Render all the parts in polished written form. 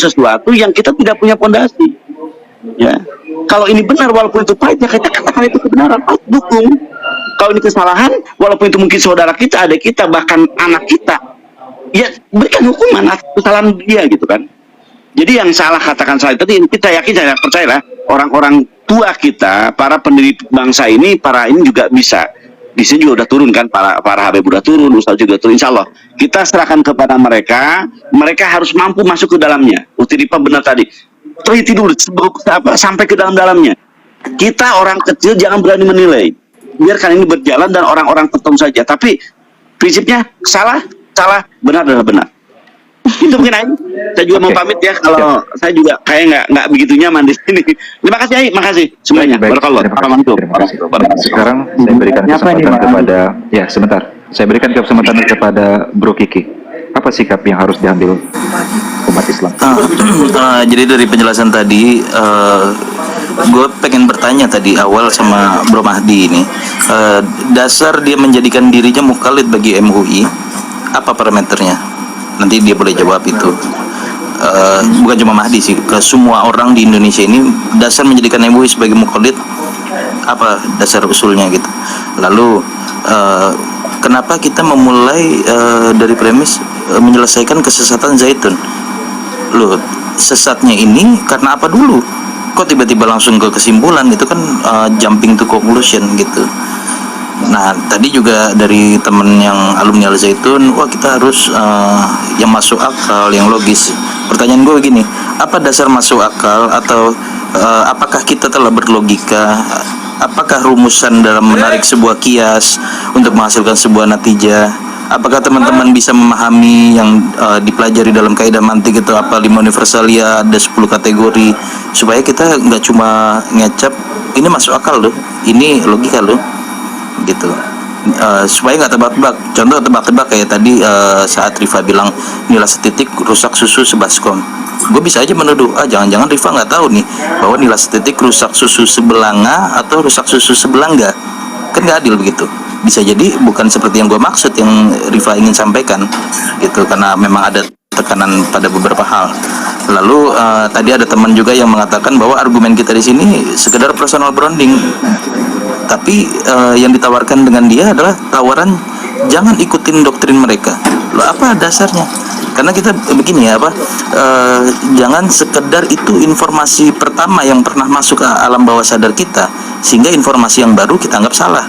sesuatu yang kita tidak punya pondasi. Ya, kalau ini benar walaupun itu pahit, ya kita katakan itu kebenaran, dukung. Kalau ini kesalahan, walaupun itu mungkin saudara kita, adik kita, bahkan anak kita, ya berikan hukuman atas kesalahan dia gitu kan. Jadi yang salah katakan salah, tapi kita yakin, saya percaya lah, orang-orang tua kita, para pendiri bangsa ini, para ini juga bisa. Di sini juga udah turun kan, para Habib udah turun, Ustaz juga turun. Insya Allah kita serahkan kepada mereka, mereka harus mampu masuk ke dalamnya. Utiripa benar tadi, teliti dulu sampai ke dalam-dalamnya. Kita orang kecil jangan berani menilai, biarkan ini berjalan dan orang-orang tertentu saja. Tapi prinsipnya salah, benar adalah benar. Itu mungkin Ai. Saya juga mau pamit ya, kalau saya juga kayak nggak begitu nyaman di sini. Terima kasih Ai, makasih semuanya. Barakallah. Terima kasih. Sekarang saya berikan kesempatan kepada, ya sebentar, saya berikan kesempatan kepada Bro Kiki. Apa sikap yang harus diambil umat Islam? Jadi dari penjelasan tadi, gue pengen bertanya tadi awal sama Bro Mahdi ini, dasar dia menjadikan dirinya mukallid bagi MUI, apa parameternya? Nanti dia boleh jawab itu. Bukan cuma Mahdi sih, ke semua orang di Indonesia ini, dasar menjadikan MUI sebagai mukallid, apa dasar usulnya gitu. Lalu kenapa kita memulai dari premis menyelesaikan kesesatan Zaitun? Loh, sesatnya ini karena apa dulu? Kok tiba-tiba langsung ke kesimpulan? Itu kan jumping to conclusion gitu. Nah, tadi juga dari temen yang alumni Al Zaitun, wah kita harus yang masuk akal, yang logis. Pertanyaan gue begini, apa dasar masuk akal, atau apakah kita telah berlogika? Apakah rumusan dalam menarik sebuah kias untuk menghasilkan sebuah natijah? Apakah teman-teman bisa memahami yang dipelajari dalam kaidah mantik itu, apa 5 universalia, ada 10 kategori, supaya kita nggak cuma ngecap ini masuk akal loh, ini logika loh, gitu. Supaya nggak tebak-tebak. Contoh tebak-tebak kayak tadi saat Rifa bilang nilai setitik rusak susu sebaskom, gue bisa aja menuduh, jangan-jangan Rifa nggak tahu nih bahwa nilai setitik rusak susu sebelanga atau rusak susu sebelangga. Kan nggak adil begitu. Bisa jadi bukan seperti yang gue maksud, yang Rifa ingin sampaikan gitu, karena memang ada tekanan pada beberapa hal. Lalu tadi ada teman juga yang mengatakan bahwa argumen kita di sini sekedar personal branding, tapi yang ditawarkan dengan dia adalah tawaran jangan ikutin doktrin mereka. Loh, apa dasarnya? Karena kita begini ya, jangan sekedar itu informasi pertama yang pernah masuk ke alam bawah sadar kita, sehingga informasi yang baru kita anggap salah.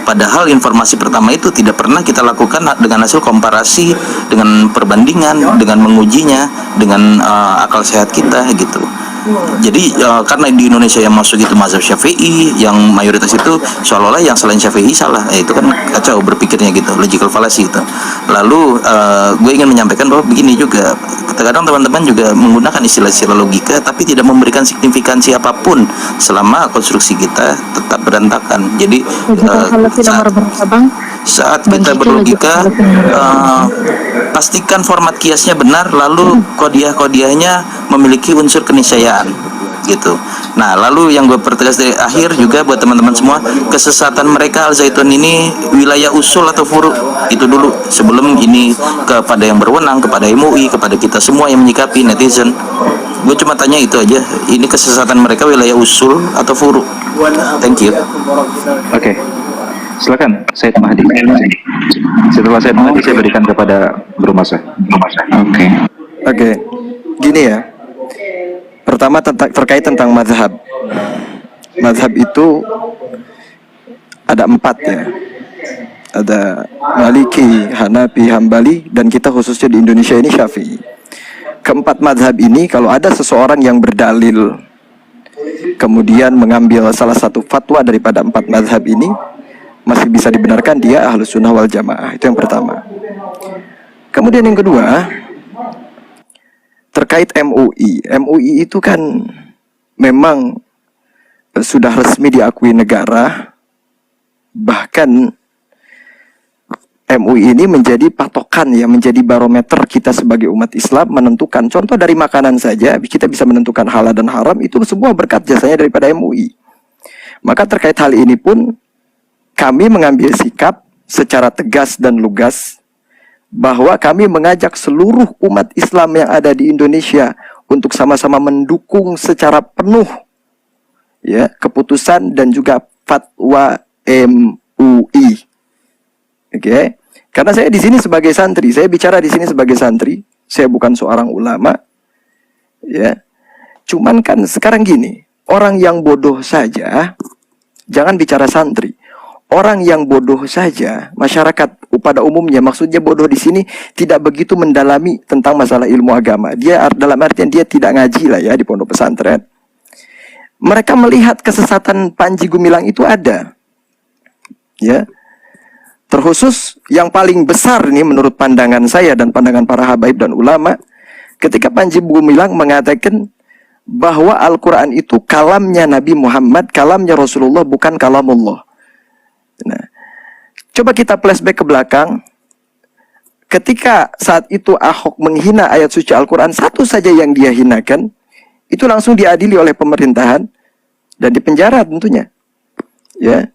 Padahal informasi pertama itu tidak pernah kita lakukan dengan hasil komparasi, dengan perbandingan, dengan mengujinya, dengan akal sehat kita gitu. Jadi karena di Indonesia yang masuk itu mazhab Syafi'i, yang mayoritas itu seolah-olah yang selain Syafi'i salah. Itu kan kacau berpikirnya gitu, logical fallacy itu. Lalu gue ingin menyampaikan bahwa begini juga, kadang teman-teman juga menggunakan istilah-istilah logika tapi tidak memberikan signifikansi apapun selama konstruksi kita tetap berantakan. Jadi saat kita berlogika, pastikan format kiasnya benar, lalu kodiah-kodiahnya memiliki unsur keniscayaan gitu. Nah, lalu yang gue pertegas dari akhir juga buat teman-teman semua, kesesatan mereka Al Zaitun ini wilayah usul atau furu, itu dulu sebelum ini kepada yang berwenang, kepada MUI, kepada kita semua yang menyikapi netizen. Gue cuma tanya itu aja, ini kesesatan mereka wilayah usul atau furu. Thank you. Oke. Silakan, Said Mahdi. Setelah Said Mahdi, saya berikan kepada Bro Masa. Oke. Gini ya. Pertama terkait tentang mazhab. Mazhab itu ada 4 ya. Ada Maliki, Hanafi, Hambali, dan kita khususnya di Indonesia ini Syafi'i. Keempat mazhab ini kalau ada seseorang yang berdalil kemudian mengambil salah satu fatwa daripada 4 mazhab ini, masih bisa dibenarkan dia Ahlus Sunnah wal Jamaah. Itu yang pertama. Kemudian yang kedua, terkait MUI. MUI itu kan memang sudah resmi diakui negara. Bahkan MUI ini menjadi patokan ya, menjadi barometer kita sebagai umat Islam menentukan. Contoh dari makanan saja, kita bisa menentukan halal dan haram, itu semua berkat jasanya daripada MUI. Maka terkait hal ini pun kami mengambil sikap secara tegas dan lugas bahwa kami mengajak seluruh umat Islam yang ada di Indonesia untuk sama-sama mendukung secara penuh ya keputusan dan juga fatwa MUI. Oke. Karena saya di sini sebagai santri, saya bicara di sini sebagai santri, saya bukan seorang ulama. Ya. Cuman kan sekarang gini, orang yang bodoh saja, jangan bicara santri. Orang yang bodoh saja, masyarakat pada umumnya, maksudnya bodoh di sini tidak begitu mendalami tentang masalah ilmu agama. Dia dalam artian dia tidak ngaji lah ya di pondok pesantren. Mereka melihat kesesatan Panji Gumilang itu ada. Ya. Terkhusus yang paling besar nih menurut pandangan saya dan pandangan para habaib dan ulama, ketika Panji Gumilang mengatakan bahwa Al-Quran itu kalamnya Nabi Muhammad, kalamnya Rasulullah, bukan kalamullah. Nah, coba kita flashback ke belakang. Ketika saat itu Ahok menghina ayat suci Al-Quran, satu saja yang dia hinakan, itu langsung diadili oleh pemerintahan dan dipenjara tentunya. Ya,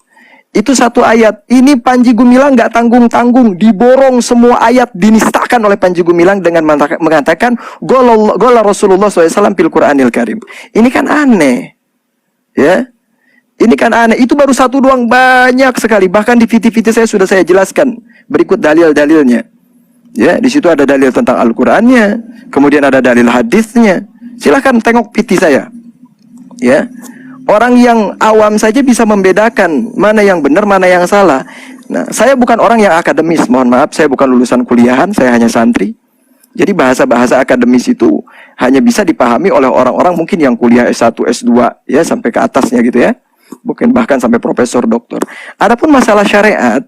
itu satu ayat. Ini Panji Gumilang nggak tanggung-tanggung, diborong semua ayat, dinistakan oleh Panji Gumilang dengan mengatakan gola Rasulullah SAW fil Quranil Karim. Ini kan aneh, ya. Ini kan aneh. Itu baru satu doang, banyak sekali. Bahkan di VT-VT sudah saya jelaskan. Berikut dalil-dalilnya. Ya, di situ ada dalil tentang Al-Qur'annya, kemudian ada dalil hadisnya. Silahkan tengok VT saya. Ya. Orang yang awam saja bisa membedakan mana yang benar, mana yang salah. Nah, saya bukan orang yang akademis, mohon maaf, saya bukan lulusan kuliahan, saya hanya santri. Jadi bahasa-bahasa akademis itu hanya bisa dipahami oleh orang-orang mungkin yang kuliah S1, S2 ya sampai ke atasnya gitu ya. Mungkin bahkan sampai profesor, doktor. Adapun masalah syariat,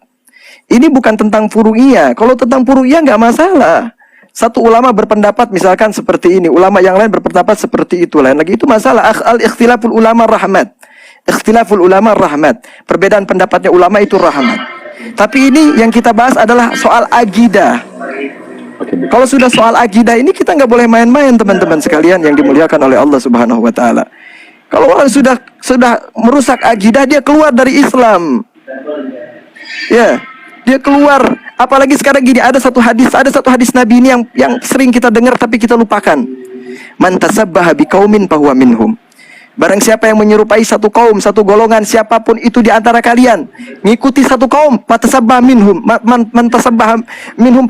ini bukan tentang furu'iyah. Kalau tentang furu'iyah nggak masalah. Satu ulama berpendapat misalkan seperti ini, ulama yang lain berpendapat seperti itu. Lain lagi itu masalah al-ikhtilaful ulama rahmat. Ikhtilaful ulama rahmat. Perbedaan pendapatnya ulama itu rahmat. Tapi ini yang kita bahas adalah soal akidah. Kalau sudah soal akidah ini kita nggak boleh main-main teman-teman sekalian yang dimuliakan oleh Allah Subhanahu wa taala. Kalau orang sudah merusak akidah, dia keluar dari Islam. Ya, dia keluar. Apalagi sekarang gini, ada satu hadis Nabi ini yang sering kita dengar tapi kita lupakan. Man tasabbaha biqaumin fahuwa minhum. Barang siapa yang menyerupai satu kaum, satu golongan, siapapun itu di antara kalian, ngikuti satu kaum, matasabbah minhum, man tasabbaha minhum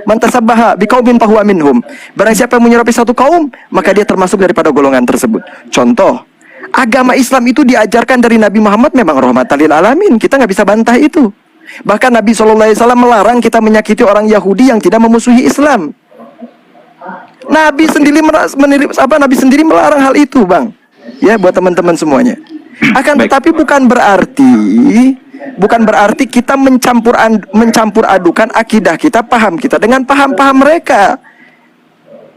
man tasabbaha biqaumin fahuwa minhum. Barang siapa yang menyerupai satu kaum, maka dia termasuk daripada golongan tersebut. Contoh, agama Islam itu diajarkan dari Nabi Muhammad memang rahmatan lil alamin. Kita nggak bisa bantah itu. Bahkan Nabi SAW melarang kita menyakiti orang Yahudi yang tidak memusuhi Islam. Nabi sendiri melarang hal itu, Bang. Ya, buat teman-teman semuanya. Akan tetapi bukan berarti kita mencampur adukan akidah kita, paham kita dengan paham-paham mereka.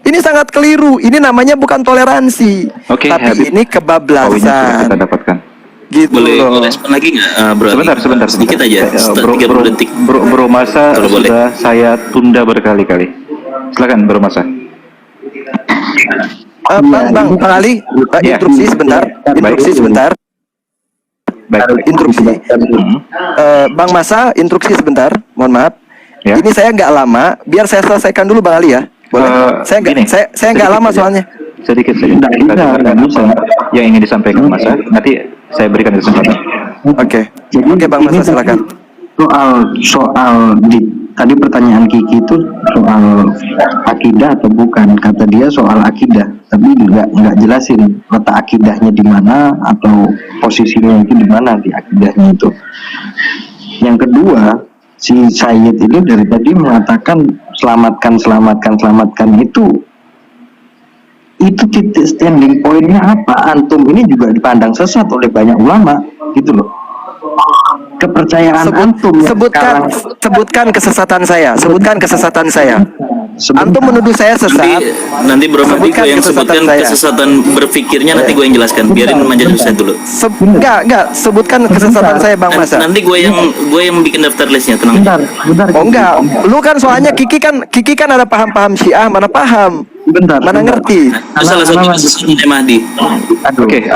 Ini sangat keliru. Ini namanya bukan toleransi, Oke, tapi Habib. ini kebablasan. Kita dapatkan. Gitu Boleh loh. respon lagi nggak, Bro? Sebentar. Sedikit aja, 30 detik. Bro Masa Kalau boleh. sudah saya tunda berkali-kali. Silakan Bro Masa. Bang Ali, instruksi sebentar. Baik. Instruksi. Bang Masa, instruksi sebentar. Mohon maaf. Ya. Ini saya nggak lama. Biar saya selesaikan dulu, Bang Ali ya. Boleh? Saya nggak lama soalnya. Sedikit saja. Kita dengarkan apa yang ingin disampaikan Masa. Nanti saya berikan kesempatan. Oke, Bang Masa silakan. Tadi pertanyaan Kiki itu soal akidah atau bukan, kata dia soal akidah, tapi juga nggak jelasin letak akidahnya di mana atau posisinya itu di mana di akidahnya itu. Yang kedua, si Sayyid ini dari tadi mengatakan selamatkan itu titik standing pointnya apa? Antum ini juga dipandang sesat oleh banyak ulama, gitu loh. Kepercayaan antum yang Sebutkan kesesatan saya. Antum menuduh saya sesat. Nanti Bro Mahdi gue yang kesesatan sebutkan saya. kesesatan berpikirnya, nanti gue yang jelaskan. Biarin Manja selesai dulu. Enggak, sebutkan kesesatan saya, Bang Masa. Nanti gue yang bikin daftar listnya, tenang. bentar. Oh enggak, lu kan soalnya Kiki kan ada paham-paham Syiah, mana paham? Mana ngerti? Itu salah satu kesesatan Mahdi. Oke,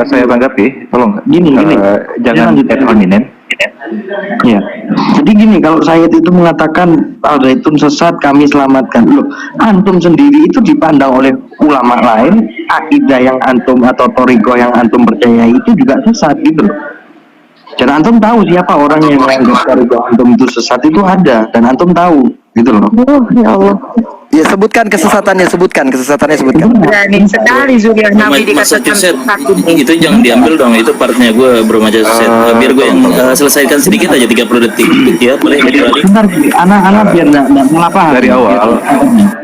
saya tanggapi. Tolong. Gini. Jangan ad hominem. Ya. Jadi gini, kalau Said itu mengatakan Al Zaitun sesat, kami selamatkan. Loh, antum sendiri itu dipandang oleh ulama lain, akidah yang antum atau toriko yang antum percaya itu juga sesat gitu loh. Dan antum tahu siapa orang yang menganggap toriko antum itu sesat itu ada, dan antum tahu gitu loh. Ya Allah. Ya, sebutkan kesesatannya, sebutkan. Berani sekali Zuriah Nabi dikatakan Massachusetts sesat. itu jangan diambil dong, itu partnya gue bro Massachusetts. Biar gue yang selesaikan sedikit aja 30 detik ya, boleh kembali. Bentar, anak-anak biar nggak salah paham. Dari awal,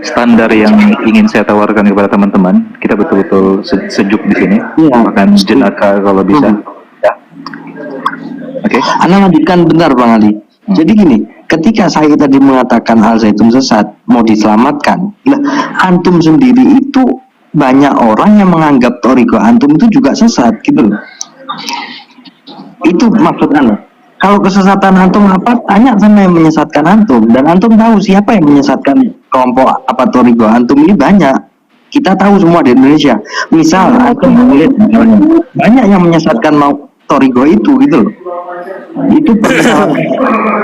standar yang ingin saya tawarkan kepada teman-teman, kita betul-betul sejuk di sini, Iya. makan jenaka kalau bisa. Ya. Oke. Anak lanjutkan bentar Bang Ali. Jadi gini, ketika saya tadi mengatakan Al Zaitun sesat, mau diselamatkan, lah antum sendiri itu banyak orang yang menganggap toriko antum itu juga sesat gitu loh. Itu maksud Anda. Kalau kesesatan antum apa, tanya sama yang menyesatkan antum, dan antum tahu siapa yang menyesatkan kelompok apa toriko antum ini banyak. Kita tahu semua di Indonesia. Misal antum melihat misalnya, banyak yang menyesatkan mau toriko itu gitu loh. Itu persoalan.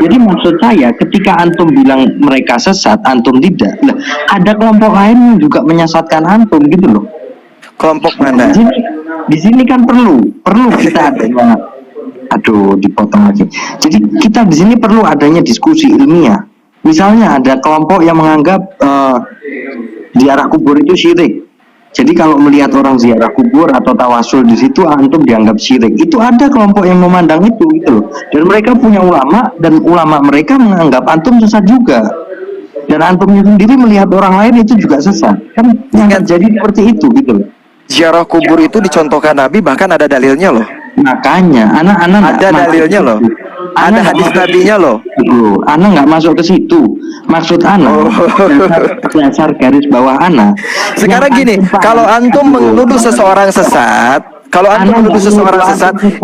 Jadi maksud saya, ketika antum bilang mereka sesat, antum tidak. Lah, ada kelompok lain yang juga menyesatkan antum gitu loh. Kelompok mana? Di sini kan perlu kita adanya. Aduh, dipotong lagi. Jadi kita di sini perlu adanya diskusi ilmiah. Misalnya ada kelompok yang menganggap ziarah kubur itu syirik. Jadi kalau melihat orang ziarah kubur atau tawasul di situ, antum dianggap syirik. Itu ada kelompok yang memandang itu gitu loh. Dan mereka punya ulama, dan ulama mereka menganggap antum sesat juga. Dan antumnya sendiri melihat orang lain itu juga sesat. Kan yang terjadi seperti itu gitu loh. Ziarah kubur itu dicontohkan Nabi, bahkan ada dalilnya loh. Makanya anak-anak Ada dalilnya loh. Ada hadis nabinya loh. Anak nggak masuk ke situ. Maksud anak dasar garis bawah anak. Sekarang gini, kalau antum menuduh seseorang sesat,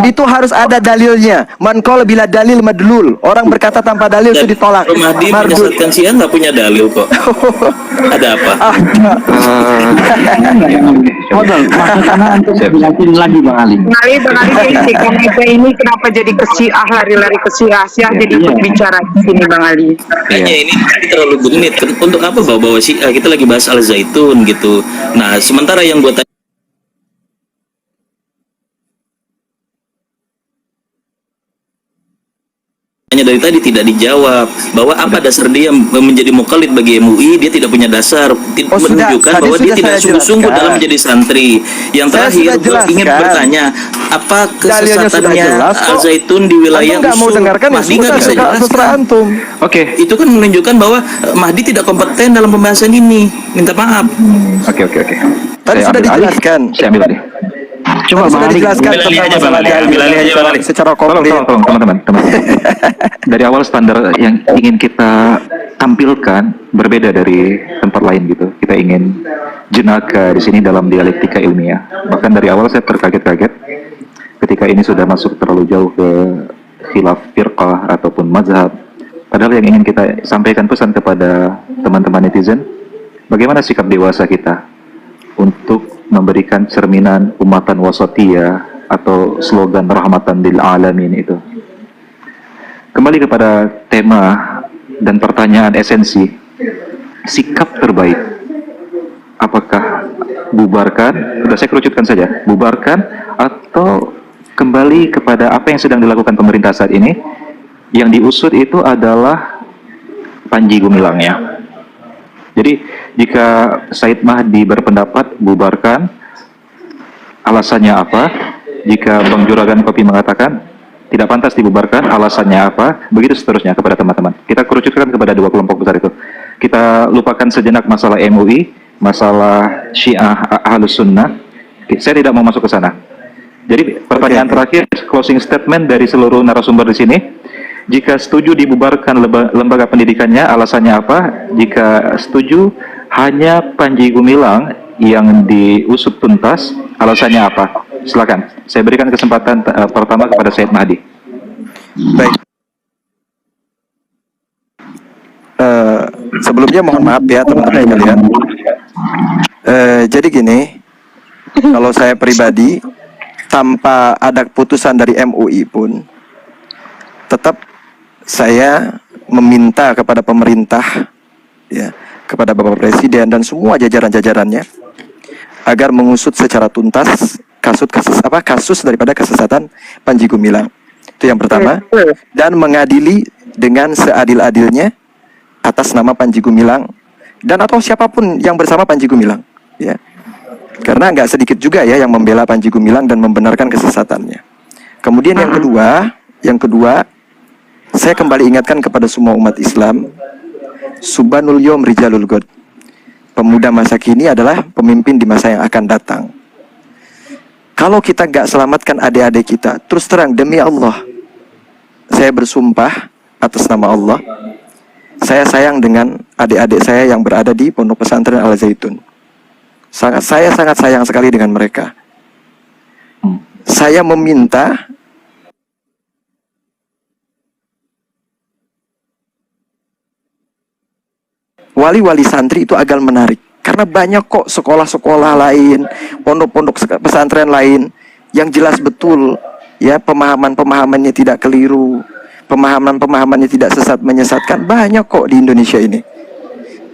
itu harus ada dalilnya. Man qala bila dalil madlul. Orang berkata tanpa dalil itu ditolak. Bro Mahdi Mardud. menyesatkan Syiah nggak punya dalil kok. Ada apa? Modal, maksud anak antum jelasin lagi Bang Ali. Bang Ali ini komite ini kenapa jadi ke Syiah, lari-lari ke Syiah jadi ikut bicara di sini Bang Ali. Kayaknya ini terlalu genit. Untuk apa bawa-bawa Syiah? Kita lagi bahas Al Zaitun gitu. Nah, sementara yang gue dari tadi tidak dijawab bahwa apa dasar dia menjadi mukallid bagi MUI. Dia tidak punya dasar, menunjukkan bahwa dia tidak sungguh-sungguh dalam menjadi santri. Yang terakhir gue ingin bertanya, apa kesesatannya Al Zaitun di wilayah usul? Mahdi nggak bisa jelaskan. Oke. Itu kan menunjukkan bahwa Mahdi tidak kompeten dalam pembahasan ini. Minta maaf. Oke. Tadi sudah dijelaskan. Saya ambil alih. Coba Bang Ali dijelaskan tentang masalah dalil secara komplit. Tolong teman-teman. Dari awal standar yang ingin kita tampilkan berbeda dari tempat lain gitu. Kita ingin jenaka di sini dalam dialektika ilmiah. Bahkan dari awal saya terkaget-kaget ketika ini sudah masuk terlalu jauh ke khilaf firqah ataupun mazhab. Padahal yang ingin kita sampaikan pesan kepada teman-teman netizen, bagaimana sikap dewasa kita untuk memberikan cerminan umatan wasatiyah atau slogan rahmatan lil alamin itu. Kembali kepada tema dan pertanyaan esensi, sikap terbaik, apakah bubarkan, sudah saya kerucutkan saja, bubarkan atau kembali kepada apa yang sedang dilakukan pemerintah saat ini? Yang diusut itu adalah Panji Gumilangnya. Jadi jika Said Mahdi berpendapat bubarkan, alasannya apa? Jika Bang Juragan Kopi mengatakan tidak pantas dibubarkan, alasannya apa? Begitu seterusnya kepada teman-teman. Kita kerucutkan kepada dua kelompok besar itu. Kita lupakan sejenak masalah MUI, masalah Syiah Ahlus Sunnah. Saya tidak mau masuk ke sana. Jadi pertanyaan terakhir, closing statement dari seluruh narasumber di sini. Jika setuju dibubarkan lembaga pendidikannya, alasannya apa? Jika setuju hanya Panji Gumilang yang diusut tuntas, alasannya apa? Silakan. Saya berikan kesempatan pertama kepada Said Mahdi. Baik. Sebelumnya mohon maaf ya teman-teman sekalian. Jadi gini, kalau saya pribadi tanpa ada keputusan dari MUI pun, tetap saya meminta kepada pemerintah, ya, kepada Bapak Presiden dan semua jajaran-jajarannya agar mengusut secara tuntas kasus daripada kesesatan Panji Gumilang. Itu yang pertama. Dan mengadili dengan seadil-adilnya atas nama Panji Gumilang dan atau siapapun yang bersama Panji Gumilang, ya. Karena nggak sedikit juga ya yang membela Panji Gumilang dan membenarkan kesesatannya. Kemudian yang kedua, saya kembali ingatkan kepada semua umat Islam, Subhanul Yom Rijalul God. Pemuda masa kini adalah pemimpin di masa yang akan datang. Kalau kita nggak selamatkan adik-adik kita, terus terang demi Allah, saya bersumpah atas nama Allah, saya sayang dengan adik-adik saya yang berada di Pondok Pesantren Al Zaitun. Saya sangat sayang sekali dengan mereka. Saya meminta wali-wali santri itu agar menarik, karena banyak kok sekolah-sekolah lain, pondok-pondok pesantren lain yang jelas betul ya pemahamannya tidak keliru, pemahamannya tidak sesat menyesatkan, banyak kok di Indonesia ini.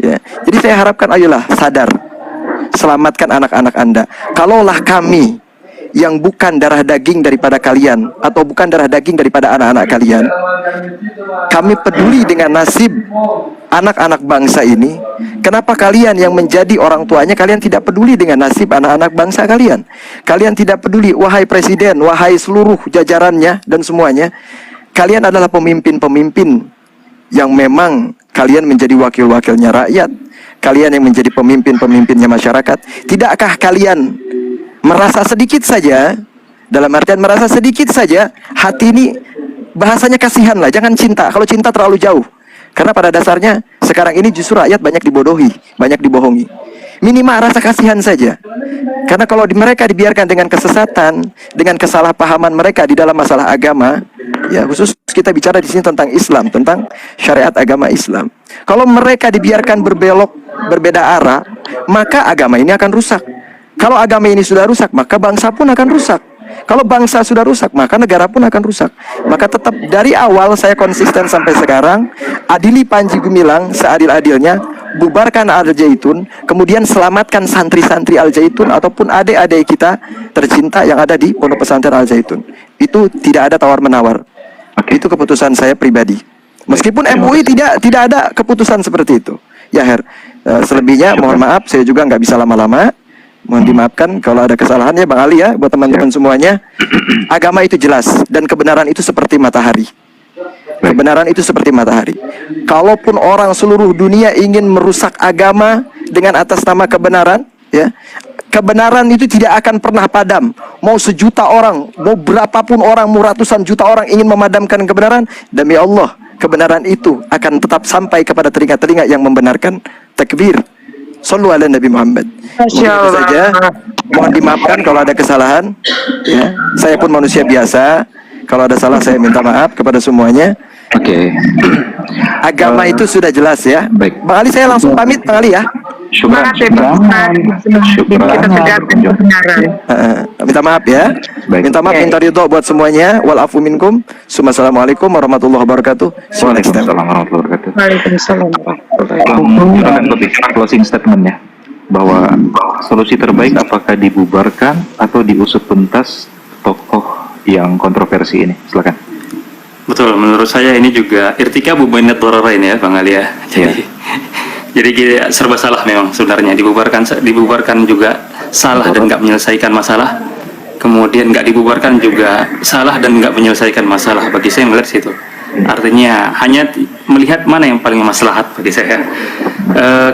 Ya, jadi saya harapkan ayolah sadar, selamatkan anak-anak Anda. Kalaulah kami yang bukan darah daging daripada kalian atau bukan darah daging daripada anak-anak kalian, kami peduli dengan nasib anak-anak bangsa ini, kenapa kalian yang menjadi orang tuanya kalian tidak peduli dengan nasib anak-anak bangsa kalian? Kalian tidak peduli, wahai presiden, wahai seluruh jajarannya dan semuanya. Kalian adalah pemimpin-pemimpin yang memang kalian menjadi wakil-wakilnya rakyat. Kalian yang menjadi pemimpin-pemimpinnya masyarakat. Tidakkah kalian merasa sedikit saja, dalam artian merasa sedikit saja, hati ini bahasanya kasihan lah, jangan cinta. Kalau cinta terlalu jauh, karena pada dasarnya sekarang ini justru rakyat banyak dibodohi, banyak dibohongi. Minimal rasa kasihan saja. Karena kalau mereka dibiarkan dengan kesesatan, dengan kesalahpahaman mereka di dalam masalah agama, ya khusus kita bicara di sini tentang Islam, tentang syariat agama Islam. Kalau mereka dibiarkan berbelok, berbeda arah, maka agama ini akan rusak. Kalau agama ini sudah rusak, maka bangsa pun akan rusak. Kalau bangsa sudah rusak, maka negara pun akan rusak. Maka tetap dari awal saya konsisten sampai sekarang, adili Panji Gumilang seadil-adilnya, bubarkan Al Zaitun, kemudian selamatkan santri-santri Al Zaitun ataupun adik-adik kita tercinta yang ada di Pondok Pesantren Al Zaitun. Itu tidak ada tawar-menawar. Itu keputusan saya pribadi. Meskipun MUI tidak ada keputusan seperti itu. Ya Her, selebihnya mohon maaf, saya juga nggak bisa lama-lama. Mohon dimaafkan kalau ada kesalahan ya Bang Ali ya, buat teman-teman semuanya. Agama itu jelas dan kebenaran itu seperti matahari. Kebenaran itu seperti matahari. Kalaupun orang seluruh dunia ingin merusak agama dengan atas nama kebenaran, ya, kebenaran itu tidak akan pernah padam. Mau 1 juta orang, mau berapapun orang, mau ratusan juta orang ingin memadamkan kebenaran, demi Allah, kebenaran itu akan tetap sampai kepada telinga-telinga yang membenarkan. Takbir. Sallu ala Nabi Muhammad. Mungkin itu saja. Mohon dimaafkan kalau ada kesalahan. Ya, saya pun manusia biasa. Kalau ada salah saya minta maaf kepada semuanya. Oke. Agama itu sudah jelas ya. Baik. Bang Ali, saya langsung pamit Bang Ali ya. Syukran. Kita tegakkan kebenaran. Minta maaf ya. Baik. Minta maaf, minta ridho buat semuanya. Wal afu minkum. Assalamualaikum warahmatullahi wabarakatuh. See you next time. Waalaikumsalam warahmatullahi wabarakatuh. Waalaikumsalam warahmatullahi wabarakatuh. Silakan berbicara closing statementnya, bahwa solusi terbaik apakah dibubarkan atau diusut tuntas tokoh yang kontroversi ini. Silakan. Betul, menurut saya ini juga irtikabu bainad dhararain ya Bang Ali ya. Jadi serba salah memang sebenarnya, dibubarkan juga salah dan nggak menyelesaikan masalah, kemudian nggak dibubarkan juga salah dan nggak menyelesaikan masalah. Bagi saya melihat situ, artinya hanya melihat mana yang paling maslahat bagi saya.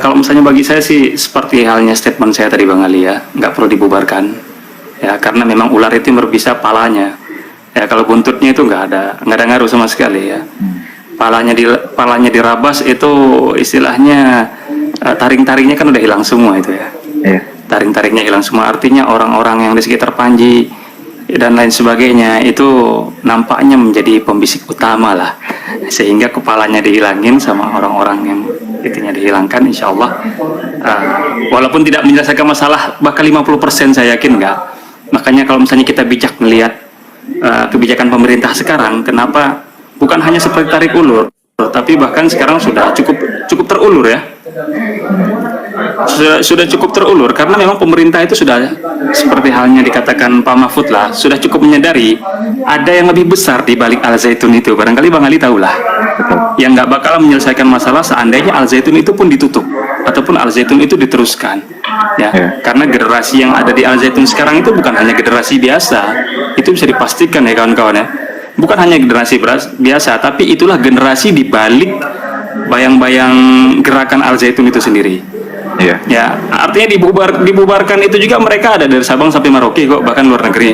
Kalau misalnya bagi saya sih seperti halnya statement saya tadi Bang Ali ya, nggak perlu dibubarkan ya, karena memang ular itu berbisa palanya ya, kalau buntutnya itu nggak ada ngaruh sama sekali ya. Palanya dirabas itu istilahnya taring-taringnya kan udah hilang semua itu ya. Taring-taringnya hilang semua, artinya orang-orang yang di sekitar Panji dan lain sebagainya itu nampaknya menjadi pembisik utama lah, sehingga kepalanya dihilangin sama orang-orang yang itunya dihilangkan, insya Allah walaupun tidak menyelesaikan masalah bahkan 50% saya yakin enggak. Makanya kalau misalnya kita bijak melihat kebijakan pemerintah sekarang, kenapa bukan hanya seperti tarik ulur, tapi bahkan sekarang sudah cukup terulur ya. Sudah cukup terulur karena memang pemerintah itu sudah seperti halnya dikatakan Pak Mahfud lah, sudah cukup menyadari ada yang lebih besar di balik Al Zaitun itu. Barangkali Bang Ali tahulah, yang nggak bakal menyelesaikan masalah seandainya Al Zaitun itu pun ditutup ataupun Al Zaitun itu diteruskan. Ya, karena generasi yang ada di Al Zaitun sekarang itu bukan hanya generasi biasa, itu bisa dipastikan ya kawan-kawan ya. Bukan hanya generasi biasa, tapi itulah generasi di balik bayang-bayang gerakan Al Zaitun itu sendiri. Iya. Ya, artinya dibubarkan itu juga mereka ada dari Sabang sampai Merauke kok, bahkan luar negeri.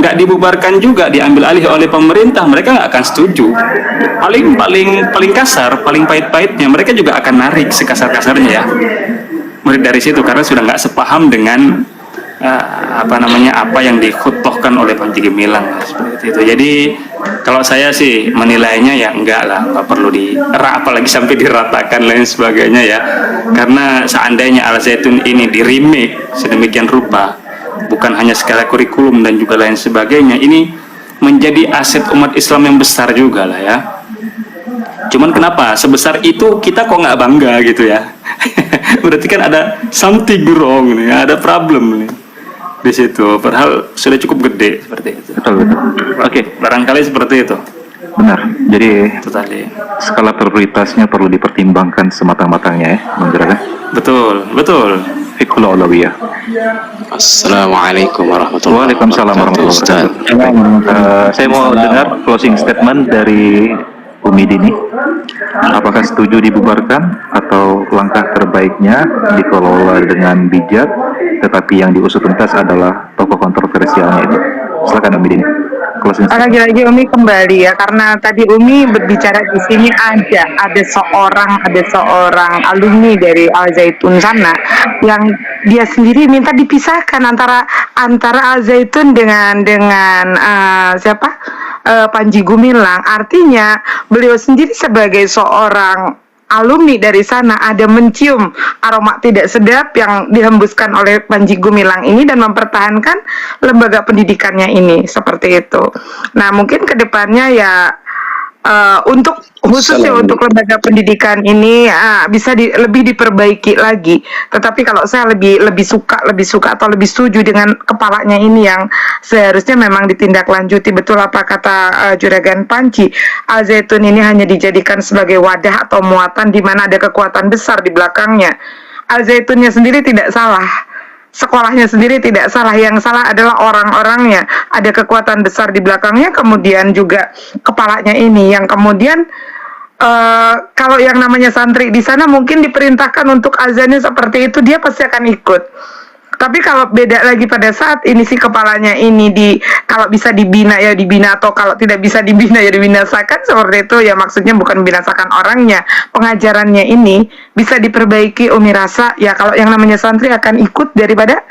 Nggak dibubarkan juga, diambil alih oleh pemerintah, mereka nggak akan setuju. Paling kasar, paling pahit-pahitnya, mereka juga akan narik sekasar-kasarnya ya. Mulai dari situ karena sudah nggak sepaham dengan apa yang dikhutohkan oleh Panji Gumilang seperti itu. Jadi kalau saya sih menilainya ya enggak lah, nggak perlu apalagi sampai diratakan lain sebagainya ya. Karena seandainya Al Zaitun ini di remake sedemikian rupa, bukan hanya skala kurikulum dan juga lain sebagainya, ini menjadi aset umat Islam yang besar juga lah ya. Cuman kenapa sebesar itu kita kok nggak bangga gitu ya? Berarti kan ada something wrong nih, ada problem nih di situ. Padahal sudah cukup gede seperti itu. Betul. Oke. Barangkali seperti itu. Benar. Jadi Itu tadi. skala prioritasnya perlu dipertimbangkan sematang-matangnya ya, Bang Juragan. Betul. Fikul Aulawiyah. Assalamualaikum warahmatullahi Waalaikumsalam warahmatullahi wabarakatuh. Saya mau dengar closing statement dari Umi Dini. Apakah setuju dibubarkan atau langkah terbaiknya dikelola dengan bijak, tetapi yang diusut tuntas adalah tokoh kontroversialnya itu? Silakan Umi Dini. Closing statement. Lagi-lagi Umi kembali ya, karena tadi Umi berbicara di sini ada seorang alumni dari Al Zaitun sana yang dia sendiri minta dipisahkan antara Al Zaitun dengan Panji Gumilang. Artinya beliau sendiri sebagai seorang alumni dari sana ada mencium aroma tidak sedap yang dihembuskan oleh Panji Gumilang ini dan mempertahankan lembaga pendidikannya ini seperti itu. Nah, mungkin kedepannya ya untuk khususnya untuk lembaga pendidikan ini bisa lebih diperbaiki lagi. Tetapi kalau saya lebih suka atau lebih setuju dengan kepalanya ini yang seharusnya memang ditindaklanjuti. Betul apa kata Juragan Panji, Al Zaitun ini hanya dijadikan sebagai wadah atau muatan di mana ada kekuatan besar di belakangnya. Al Zaitunnya sendiri tidak salah, sekolahnya sendiri tidak salah, yang salah adalah orang-orangnya. Ada kekuatan besar di belakangnya, kemudian juga kepalanya ini yang kemudian kalau yang namanya santri di sana mungkin diperintahkan untuk azannya seperti itu, dia pasti akan ikut. Tapi kalau beda lagi pada saat ini si kepalanya ini kalau bisa dibina ya dibina, atau kalau tidak bisa dibina ya dibinasakan seperti itu ya, maksudnya bukan membinasakan orangnya, pengajarannya ini bisa diperbaiki. Umi rasa ya kalau yang namanya santri akan ikut daripada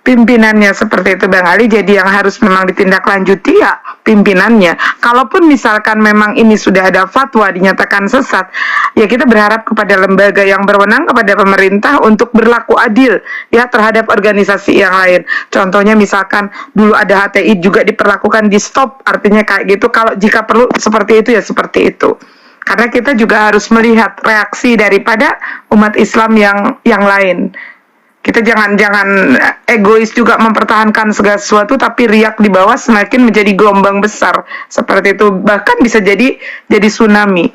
pimpinannya seperti itu Bang Ali. Jadi yang harus memang ditindaklanjuti ya pimpinannya. Kalaupun misalkan memang ini sudah ada fatwa dinyatakan sesat, ya kita berharap kepada lembaga yang berwenang, kepada pemerintah untuk berlaku adil ya terhadap organisasi yang lain. Contohnya misalkan dulu ada HTI juga diperlakukan di stop, artinya kayak gitu. Kalau jika perlu seperti itu ya seperti itu. Karena kita juga harus melihat reaksi daripada umat Islam yang lain. Kita jangan egois juga mempertahankan segala sesuatu, tapi riak di bawah semakin menjadi gelombang besar seperti itu, bahkan bisa jadi tsunami.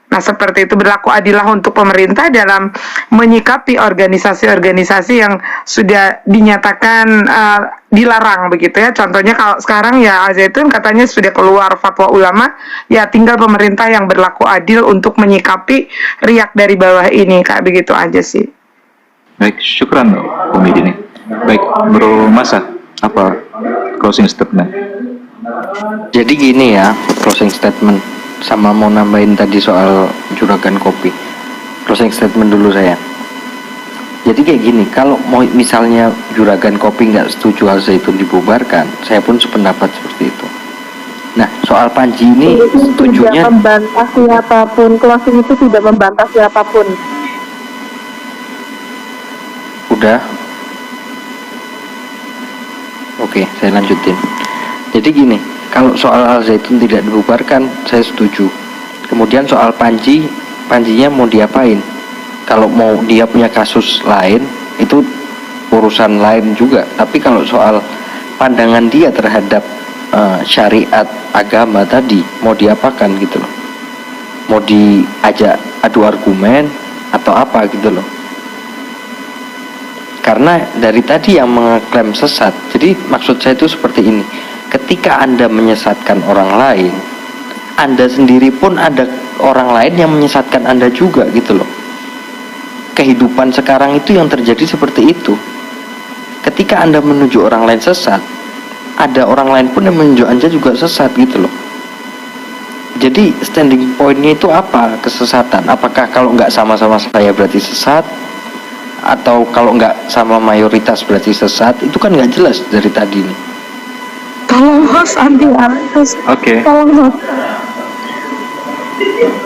Nah seperti itu, berlaku adillah untuk pemerintah dalam menyikapi organisasi-organisasi yang sudah dinyatakan dilarang begitu ya. Contohnya kalau sekarang ya Al Zaitun katanya sudah keluar fatwa ulama, ya tinggal pemerintah yang berlaku adil untuk menyikapi riak dari bawah ini, kayak begitu aja sih. Baik, syukran Umi Dini. Baik, Bro Masa, apa closing statement? Jadi gini ya, closing statement, sama mau nambahin tadi soal juragan kopi. Closing statement dulu saya. Jadi kayak gini, kalau mau misalnya juragan kopi nggak setuju Al Zaitun dibubarkan, saya pun sependapat seperti itu. Nah, soal Panji ini setujunya tidak membantah siapapun, closing itu tidak membantah siapapun. udah. Oke, saya lanjutin. Jadi gini, kalau soal Al Zaitun tidak dibubarkan, saya setuju. Kemudian soal Panjinya mau diapain? Kalau mau dia punya kasus lain, itu urusan lain juga. Tapi kalau soal pandangan dia terhadap syariat agama tadi, mau diapakan gitu loh? Mau diajak adu argumen atau apa gitu loh? Karena dari tadi yang mengeklaim sesat. Jadi maksud saya itu seperti ini. Ketika Anda menyesatkan orang lain, Anda sendiri pun ada orang lain yang menyesatkan Anda juga gitu loh. Kehidupan sekarang itu yang terjadi seperti itu. Ketika Anda menuju orang lain sesat, ada orang lain pun yang menuju Anda juga sesat gitu loh. Jadi standing pointnya itu apa kesesatan? Apakah kalau nggak sama-sama saya berarti sesat? Atau kalau nggak sama mayoritas berarti sesat? Itu kan nggak jelas dari tadi nih. Tolong host anti host. Oke. Tolong host.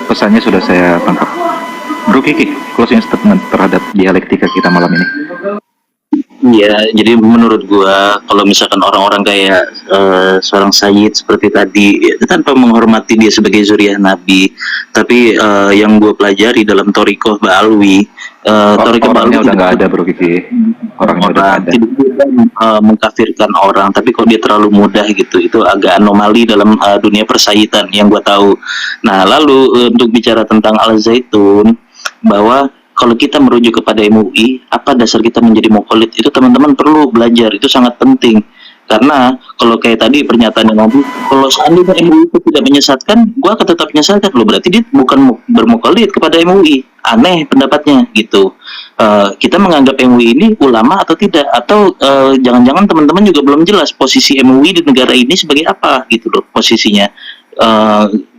Pesannya sudah saya tangkap. Bro Kiki, closing statement terhadap dialektika kita malam ini. Ya, jadi menurut gua kalau misalkan orang-orang kayak seorang Sayyid seperti tadi, itu tanpa menghormati dia sebagai zuriyah Nabi, tapi yang gua pelajari dalam Thariqah Ba'alwi, Thariqah Ba'alwi Orangnya udah nggak ada Bro Kiki. Orangnya udah nggak ada. Mengkafirkan orang, tapi kok dia terlalu mudah gitu, itu agak anomali dalam dunia persayitan yang gua tahu. Nah, lalu untuk bicara tentang Al Zaitun, bahwa kalau kita merujuk kepada MUI, apa dasar kita menjadi mukallid, itu teman-teman perlu belajar, itu sangat penting. Karena kalau kayak tadi pernyataan yang ngomong, kalau seandainya MUI itu tidak menyesatkan, gua akan tetap menyesatkan loh, berarti dia bukan bermukallid kepada MUI. Aneh pendapatnya gitu. Kita menganggap MUI ini ulama atau tidak, atau jangan-jangan teman-teman juga belum jelas posisi MUI di negara ini sebagai apa gitu loh posisinya.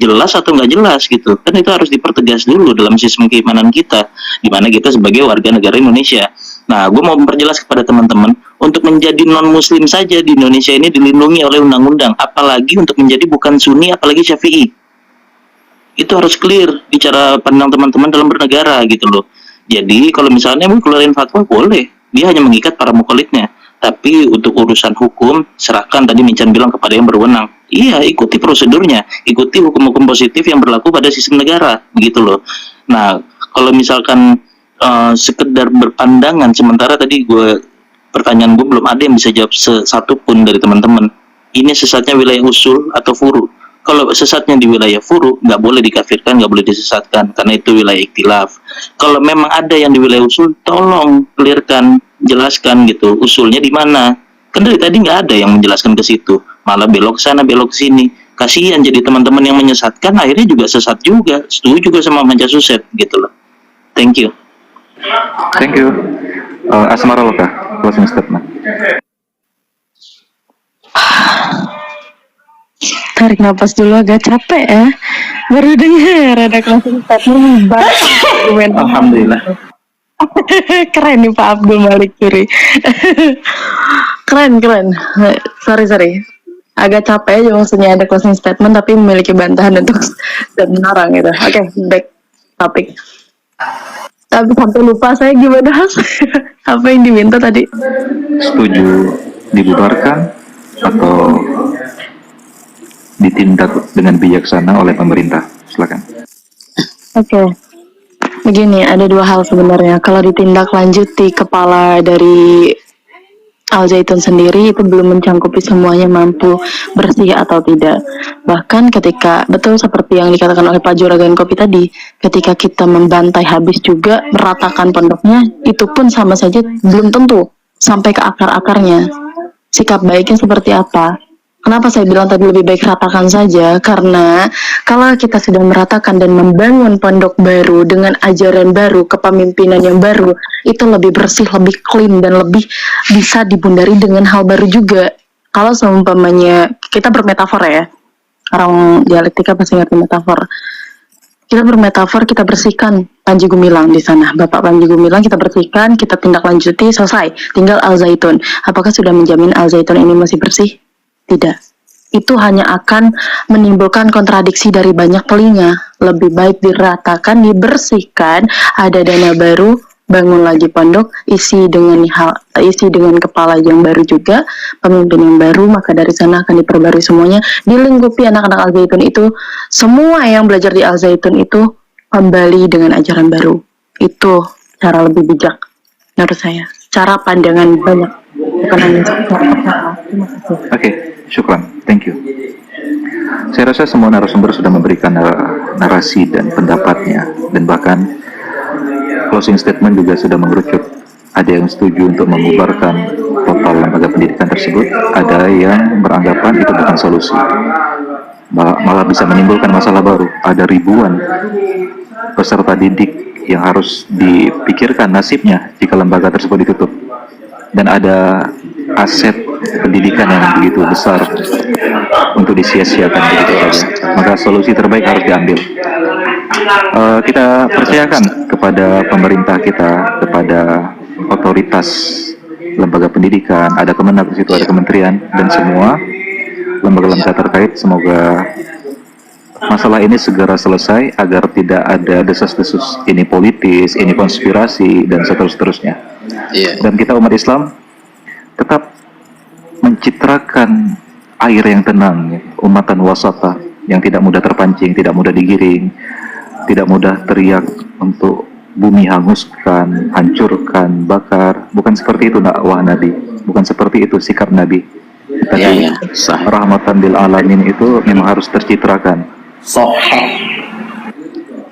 Jelas atau nggak jelas gitu kan, itu harus dipertegas dulu dalam sistem keimanan kita, di mana kita sebagai warga negara Indonesia. Nah, gue mau memperjelas kepada teman-teman, untuk menjadi non muslim saja di Indonesia ini dilindungi oleh undang-undang, apalagi untuk menjadi bukan Sunni apalagi Syafi'i. Itu harus clear di cara pandang teman-teman dalam bernegara gitu loh. Jadi kalau misalnya mau keluarin fatwa boleh, dia hanya mengikat para mukallidnya. Tapi untuk urusan hukum, serahkan tadi Mincan bilang kepada yang berwenang. Iya, ikuti prosedurnya, ikuti hukum-hukum positif yang berlaku pada sistem negara, begitu loh. Nah, kalau misalkan sekedar berpandangan, sementara tadi pertanyaan gue belum ada yang bisa jawab satu pun dari teman-teman. Ini sesatnya wilayah usul atau furu. Kalau sesatnya di wilayah furu, nggak boleh dikafirkan, nggak boleh disesatkan, karena itu wilayah ikhtilaf. Kalau memang ada yang di wilayah usul, tolong clearkan, jelaskan gitu, usulnya di mana. Kan dari tadi nggak ada yang menjelaskan ke situ, malah belok ke sana, belok ke sini. Kasihan jadi teman-teman yang menyesatkan, akhirnya juga sesat juga. Setuju juga sama Manca Suset gitu loh. Thank you. Thank you. Asmara Loka, closing statement. Tarik nafas dulu, agak capek ya. Baru dengar ada closing statement banget. Alhamdulillah. Keren nih Pak Abdul Malik Curi. keren. Sorry. Agak capek aja maksudnya ada closing statement tapi memiliki bantahan untuk statement orang gitu. Oke, back topik. Tapi sampai lupa saya gimana apa yang diminta tadi? Setuju dibubarkan atau ditindak dengan bijaksana oleh pemerintah? Silakan. Oke. Begini, ada dua hal sebenarnya. Kalau ditindaklanjuti kepala dari Al Zaitun sendiri itu belum mencangkupi semuanya mampu bersih atau tidak. Bahkan ketika, betul seperti yang dikatakan oleh Pak Juragan Kopi tadi, ketika kita membantai habis juga meratakan pondoknya, itu pun sama saja belum tentu sampai ke akar-akarnya. Sikap baiknya seperti apa? Kenapa saya bilang tadi lebih baik ratakan saja? Karena kalau kita sudah meratakan dan membangun pondok baru dengan ajaran baru, kepemimpinan yang baru, itu lebih bersih, lebih clean, dan lebih bisa dibundari dengan hal baru juga. Kalau seumpamanya, kita bermetafor ya, orang dialektika pasti ngerti metafor. Kita bermetafor, kita bersihkan Panji Gumilang di sana. Bapak Panji Gumilang kita bersihkan, kita tindak lanjuti, selesai. Tinggal Al Zaitun. Apakah sudah menjamin Al Zaitun ini masih bersih? Tidak. Itu hanya akan menimbulkan kontradiksi dari banyak telinga. Lebih baik diratakan, dibersihkan, ada dana baru bangun lagi pondok, isi dengan kepala yang baru juga, pemimpin yang baru, maka dari sana akan diperbarui semuanya, dilingkupi anak-anak Al Zaitun itu, semua yang belajar di Al Zaitun itu kembali dengan ajaran baru. Itu cara lebih bijak menurut saya, cara pandangan banyak, bukan hanya cara. Oke, syukran, thank you. Saya rasa semua narasumber sudah memberikan narasi dan pendapatnya, dan bahkan closing statement juga sudah mengerucut. Ada yang setuju untuk membubarkan total lembaga pendidikan tersebut, ada yang beranggapan itu bukan solusi, malah bisa menimbulkan masalah baru. Ada ribuan peserta didik yang harus dipikirkan nasibnya jika lembaga tersebut ditutup, dan ada aset pendidikan yang begitu besar untuk disia-siakan begitu saja. Maka solusi terbaik harus diambil. Kita percayakan kepada pemerintah kita, kepada otoritas lembaga pendidikan, ada Kemenak di situ, ada kementerian, dan semua lembaga-lembaga terkait. Semoga masalah ini segera selesai agar tidak ada desas-desus ini politis, ini konspirasi, dan seterusnya. Dan kita umat Islam tetap mencitrakan air yang tenang, ya, umatan wasata yang tidak mudah terpancing, tidak mudah digiring, tidak mudah teriak untuk bumi hanguskan, hancurkan, bakar. Bukan seperti itu dakwah Nabi, bukan seperti itu sikap Nabi. Tapi rahmatan lil alamin itu memang harus tercitrakan.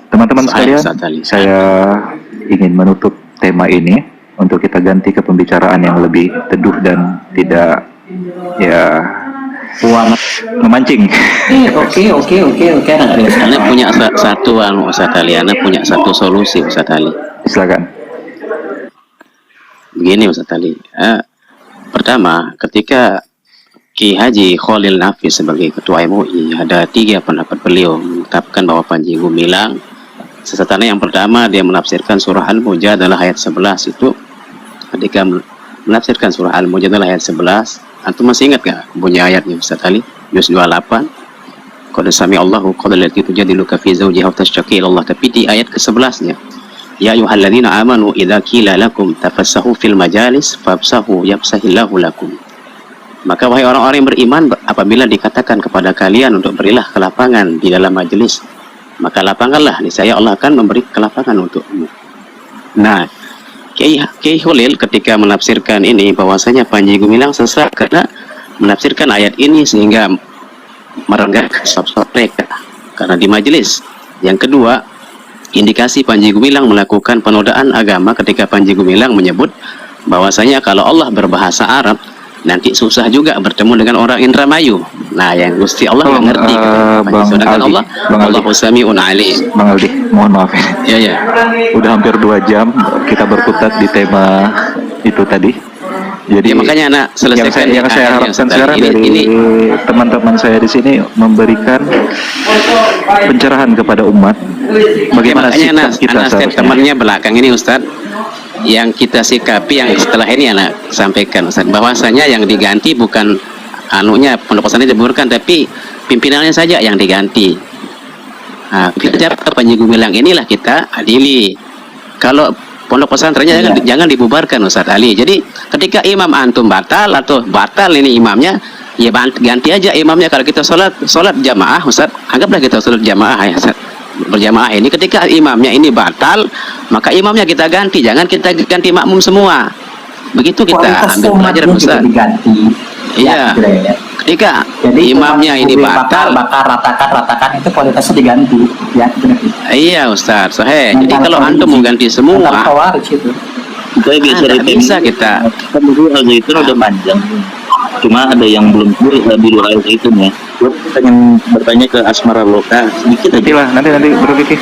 Teman-teman sekalian, saya ingin menutup tema ini untuk kita ganti ke pembicaraan yang lebih teduh dan tidak memancing. Oke. Anda punya satu Ustaz Ali, Anda punya satu solusi Ustaz Ali. Silakan. Begini Ustaz Ali, pertama ketika Ki Haji Khalil Nafis sebagai Ketua MUI, ada 3 pendapat beliau menetapkan bahwa Panji Gumilang sesatana. Yang pertama, dia menafsirkan surah Al-Mujadalah ayat 11 itu. Ketika menafsirkan surah Al-Mujadalah ayat 11, antum masih ingat gak bunyi ayatnya Ustaz Ali? Juz 28. Qad sami Allahu qawla allati tujadiluka fi zawjiha wa tashtaki ila Allah. Tapi di ayat ke-11-nya, ya ayyuhalladzina amanu idza qila lakum tafassahu fil majalis fafsahu yafsahillahu lakum. Maka wahai orang-orang yang beriman, apabila dikatakan kepada kalian untuk berilah kelapangan di dalam majelis, maka lapangkanlah, niscaya Allah akan memberi kelapangan untukmu. Nah, Kiai Khalil ketika menafsirkan ini, bahwasanya Panji Gumilang sesat karena menafsirkan ayat ini sehingga merenggang sop-sop mereka karena di majelis. Yang kedua, indikasi Panji Gumilang melakukan penodaan agama ketika Panji Gumilang menyebut bahwasanya kalau Allah berbahasa Arab nanti susah juga bertemu dengan orang Indramayu. Nah, yang Gusti Allah nggak ngerti. Sedangkan Allah, Allahu Sami'un Alim. Bang Aldi, mohon maaf ya. Udah hampir 2 jam kita berkutat di tema itu tadi. Jadi makanya anak selesaikan yang saya harapkan sekarang dari teman-teman saya di sini memberikan pencerahan kepada umat. Bagaimana sikap kita seharusnya. Temannya belakang ini Ustaz, yang kita sikapi yang setelah ini anak sampaikan Ustaz, bahwasanya yang diganti bukan anunya pondok pesantren dibubarkan, tapi pimpinannya saja yang diganti. Nah, kita Panji Gumilang inilah kita adili. Kalau pondok pesantrennya jangan dibubarkan Ustaz Ali. Jadi ketika imam antum batal atau batal ini imamnya, ya ganti aja imamnya. Kalau kita sholat jamaah Ustaz, anggaplah kita sholat jamaah ya Ustaz, berjamaah ini, ketika imamnya ini batal, maka imamnya kita ganti, jangan kita ganti makmum semua. Begitu kita ambil pelajaran Ustaz. Iya. Ketika imamnya ini batal, ratakan itu kualitasnya diganti. Ya, iya Ustaz. Jadi kalau antum mau ganti semua, nggak bisa kita. Kemudian itu udah panjang. Cuma ada yang belum di luar itu ya. Gue pengen bertanya ke Asmara Loka sedikit aja lah. Nanti berpikir.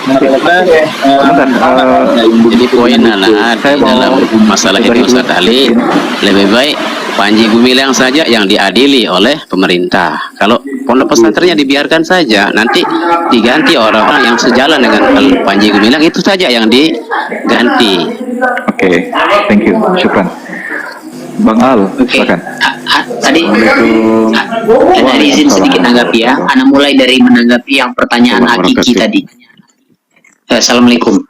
Jadi poin anak dalam masalah ini Ustaz Ali, lebih baik Panji Gumilang saja yang diadili oleh pemerintah. Kalau pondok pesantrennya dibiarkan saja, nanti diganti orang-orang yang sejalan dengan Panji Gumilang, itu saja yang diganti. Oke, thank you, syukran. Bang Al, silakan. Tadi ada izin sedikit menanggapi ya. Ana mulai dari menanggapi yang pertanyaan Hakiki tadi. Assalamualaikum.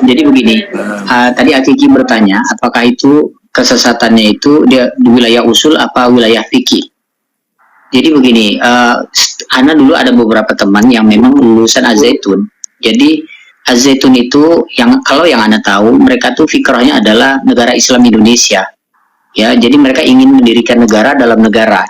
Jadi begini, tadi Akiki bertanya, apakah itu kesesatannya itu dia di wilayah usul apa wilayah fikih? Jadi begini, Ana dulu ada beberapa teman yang memang lulusan Az-Zaitun. Jadi Az-Zaitun itu kalau yang Ana tahu, mereka tuh fikrahnya adalah negara Islam Indonesia. Ya, jadi mereka ingin mendirikan negara dalam negara.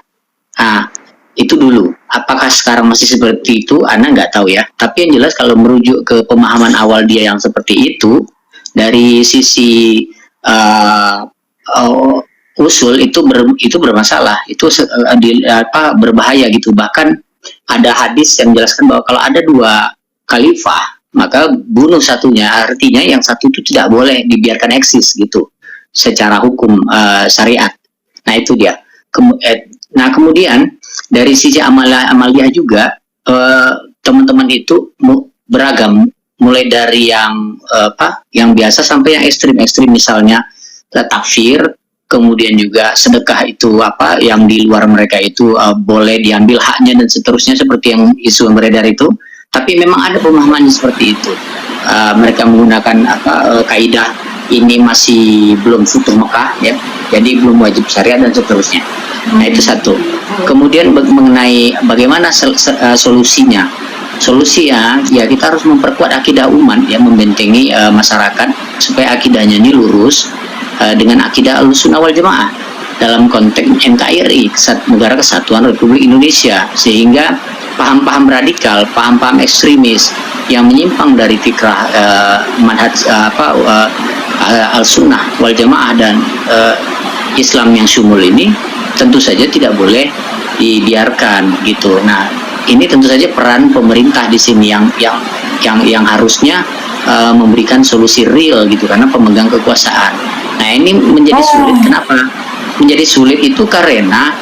Nah, itu dulu. Apakah sekarang masih seperti itu? Ana nggak tahu ya. Tapi yang jelas kalau merujuk ke pemahaman awal dia yang seperti itu, dari sisi usul itu bermasalah, itu berbahaya gitu. Bahkan ada hadis yang menjelaskan bahwa kalau ada 2 khalifah, maka bunuh satunya, artinya yang satu itu tidak boleh dibiarkan eksis gitu secara hukum syariat. Nah itu dia. Nah kemudian dari sisi amaliyah juga teman-teman itu beragam, mulai dari yang biasa sampai yang ekstrim misalnya takfir, kemudian juga sedekah itu yang di luar mereka itu boleh diambil haknya dan seterusnya, seperti yang isu yang beredar itu. Tapi memang ada pemahaman seperti itu. Mereka menggunakan kaidah ini masih belum futuh Mekah ya, jadi belum wajib syariat dan seterusnya. Nah itu satu. Kemudian mengenai bagaimana solusinya, ya kita harus memperkuat akidah umat ya, membentengi masyarakat supaya akidahnya ini lurus dengan akidah Ahlussunnah wal Jamaah dalam konteks NKRI, Negara Kesatuan Republik Indonesia, sehingga paham-paham radikal, paham-paham ekstremis yang menyimpang dari fikrah manhaj Al-Sunnah wal Jamaah dan Islam yang syumul ini tentu saja tidak boleh dibiarkan gitu. Nah, ini tentu saja peran pemerintah di sini yang harusnya memberikan solusi real gitu, karena pemegang kekuasaan. Nah, ini menjadi sulit. Kenapa? Menjadi sulit itu karena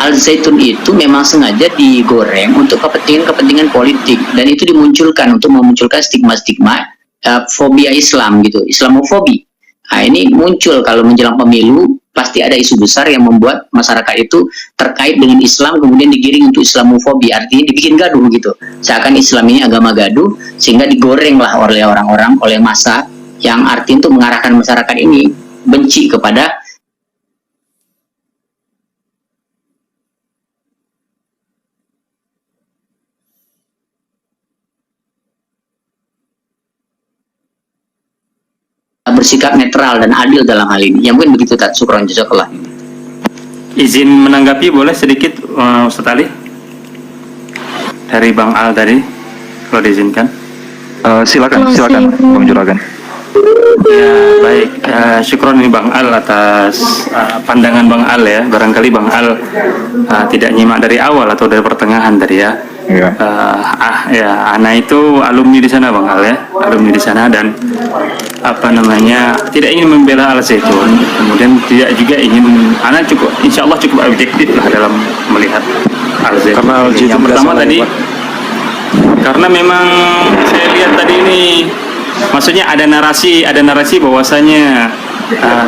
Al-Zaitun itu memang sengaja digoreng untuk kepentingan politik, dan itu dimunculkan untuk memunculkan stigma-stigma fobia Islam gitu, Islamofobi. Nah, ini muncul kalau menjelang pemilu, pasti ada isu besar yang membuat masyarakat itu terkait dengan Islam, kemudian digiring untuk Islamofobi, artinya dibikin gaduh gitu, seakan Islam ini agama gaduh, sehingga digorenglah oleh orang-orang, oleh massa yang artinya untuk mengarahkan masyarakat ini benci kepada bersikap netral dan adil dalam hal ini. Yang mungkin begitu, tak syukran jazakallah. Izin menanggapi boleh sedikit Ustaz Ali dari Bang Al tadi, kalau diizinkan. Silakan Bang Juragan. Ya baik, syukron ini Bang Al atas pandangan Bang Al ya. Barangkali Bang Al tidak nyimak dari awal atau dari pertengahan tadi ya. Iya. Ya, Ana itu alumni di sana Bang Al ya, alumni di sana, dan tidak ingin membela Al-Zaitun, kemudian tidak juga ingin, Ana insya Allah cukup objektif lah dalam melihat Al-Zaitun. Karena Al-Zaitun yang pertama tadi, karena memang saya lihat tadi ini, maksudnya ada narasi bahwasanya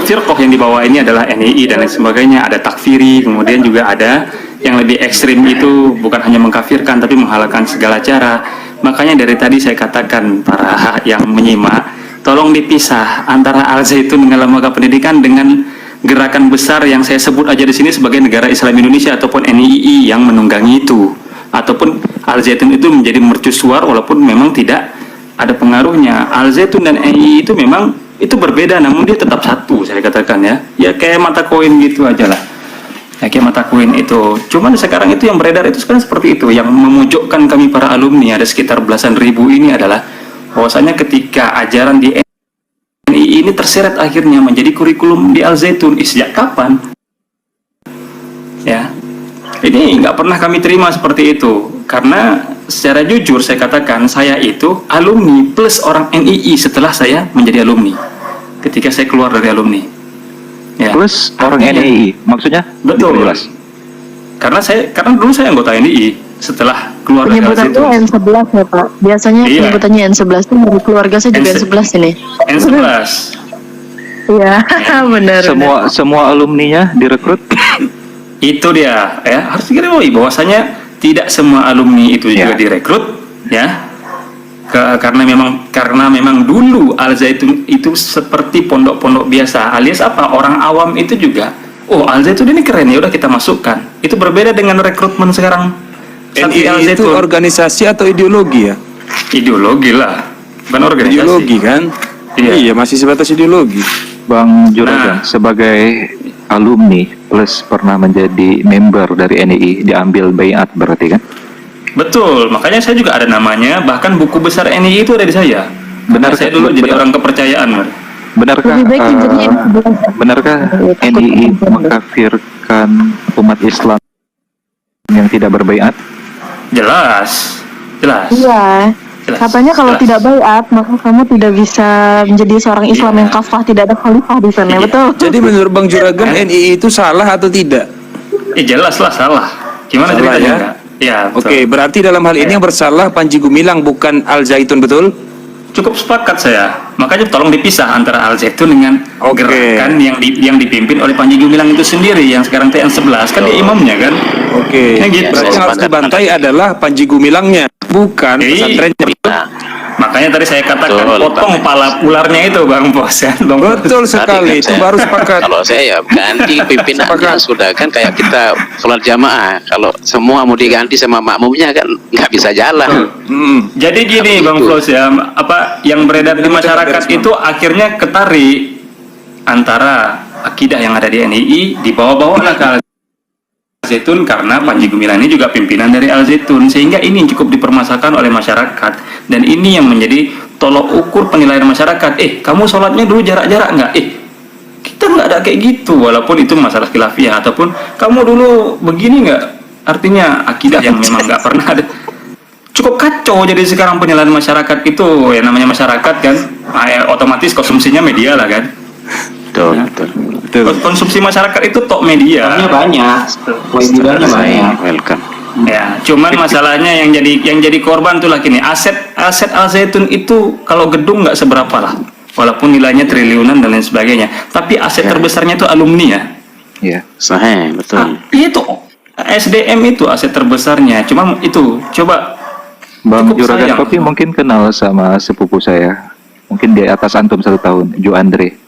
firqah yang dibawa ini adalah NII dan lain sebagainya, ada takfiri, kemudian juga ada yang lebih ekstrim itu bukan hanya mengkafirkan tapi menghalalkan segala cara. Makanya dari tadi saya katakan para yang menyimak, tolong dipisah antara Al-Zaitun dengan lembaga pendidikan dengan gerakan besar yang saya sebut aja di sini sebagai Negara Islam Indonesia ataupun NII yang menunggangi itu, ataupun Al-Zaitun itu menjadi mercusuar walaupun memang tidak ada pengaruhnya. Al-Zaitun dan NII itu memang itu berbeda, namun dia tetap satu, saya katakan ya kayak mata koin gitu aja lah. Ya, kayak mata koin itu. Cuman sekarang itu yang beredar itu sekarang seperti itu, yang memojokkan kami para alumni ada sekitar belasan ribu ini adalah bahwasanya ketika ajaran di NII ini terseret akhirnya menjadi kurikulum di Al-Zaitun. Sejak kapan? Ya, ini nggak pernah kami terima seperti itu, karena secara jujur saya katakan, saya itu alumni plus orang NII setelah saya menjadi alumni. Ketika saya keluar dari alumni, ya. Plus orang NII, maksudnya? Betul. Jelas. Karena dulu saya anggota NII setelah keluar dari Penyebutannya Al-Zaitun. N11 ya Pak. Biasanya Iya. penyebutannya N11 itu dari keluarga saya juga N11 ini. N11. Iya, benar. Semua alumninya direkrut. Itu dia, ya harus diketahui bahwasanya tidak semua alumni itu juga direkrut, ya. karena memang dulu Al Zaitun itu seperti pondok-pondok biasa, alias apa, orang awam itu juga, oh Al Zaitun ini keren ya udah kita masukkan. Itu berbeda dengan rekrutmen sekarang. NII itu organisasi atau ideologi ya? Ideologi lah, bukan organisasi. Ideologi kan? Iya, masih sebatas ideologi. Bang Juragan, sebagai alumni plus pernah menjadi member dari NII, diambil bayat berarti kan? Betul, makanya saya juga ada namanya, bahkan buku besar NII itu ada di saya. Benar, saya dulu jadi orang kepercayaan. Benarkah benarkah NII mengkafirkan umat Islam yang tidak berbaiat? Jelas. Iya. Katanya kalau tidak baiat, maka kamu tidak bisa menjadi seorang Islam yang kafah, tidak ada khalifah di sana, betul? Jadi menurut Bang Juragan, NII itu salah atau tidak? Jelas lah salah. Gimana Salah ceritanya? ya? Kak? Ya, betul. Oke, berarti dalam hal ini yang bersalah Panji Gumilang bukan Al Zaitun, betul? Cukup sepakat saya. Makanya tolong dipisah antara Al Zaitun dengan gerakan yang dipimpin oleh Panji Gumilang itu sendiri, yang sekarang TN11 kan dia imamnya kan. Oke. Gitu. Berarti yang harus dibantai adalah Panji Gumilangnya, bukan pesantrennya. Makanya tadi saya katakan potong pala ularnya itu Bang Bos ya. Betul sekali, itu baru sepakat. Kalau saya ya ganti pimpinannya sudah kan kayak kita sholat jamaah. Kalau semua mau diganti sama makmumnya kan nggak bisa jalan. Jadi gini Bang Flos ya, apa yang beredar di masyarakat itu akhirnya ketarik antara akidah yang ada di NII dibawa-bawalah ke Al Zaitun karena Panji Gumilang ini juga pimpinan dari Al Zaitun, sehingga ini yang cukup dipermasalahkan oleh masyarakat, dan ini yang menjadi tolok ukur penilaian masyarakat. Kamu sholatnya dulu jarak-jarak nggak? Kita nggak ada kayak gitu, walaupun itu masalah khilafiyah, ataupun kamu dulu begini nggak? Artinya akidah yang memang nggak pernah ada. Cukup kacau jadi sekarang penilaian masyarakat itu, ya namanya masyarakat kan, otomatis konsumsinya media lah kan. Betul. Konsumsi masyarakat itu tok media. Banyak. Kewajibannya banyak. Welcome. Ya, cuman masalahnya yang jadi korban tuh lagi nih, aset Al Zaitun itu kalau gedung nggak seberapa lah, walaupun nilainya triliunan dan lain sebagainya, tapi aset terbesarnya itu alumni ya. Iya, sahih, betul. Itu SDM itu aset terbesarnya. Cuma itu coba Bang Juragan Kopi mungkin kenal sama sepupu saya, mungkin di atas antum 1 tahun, Jo Andre.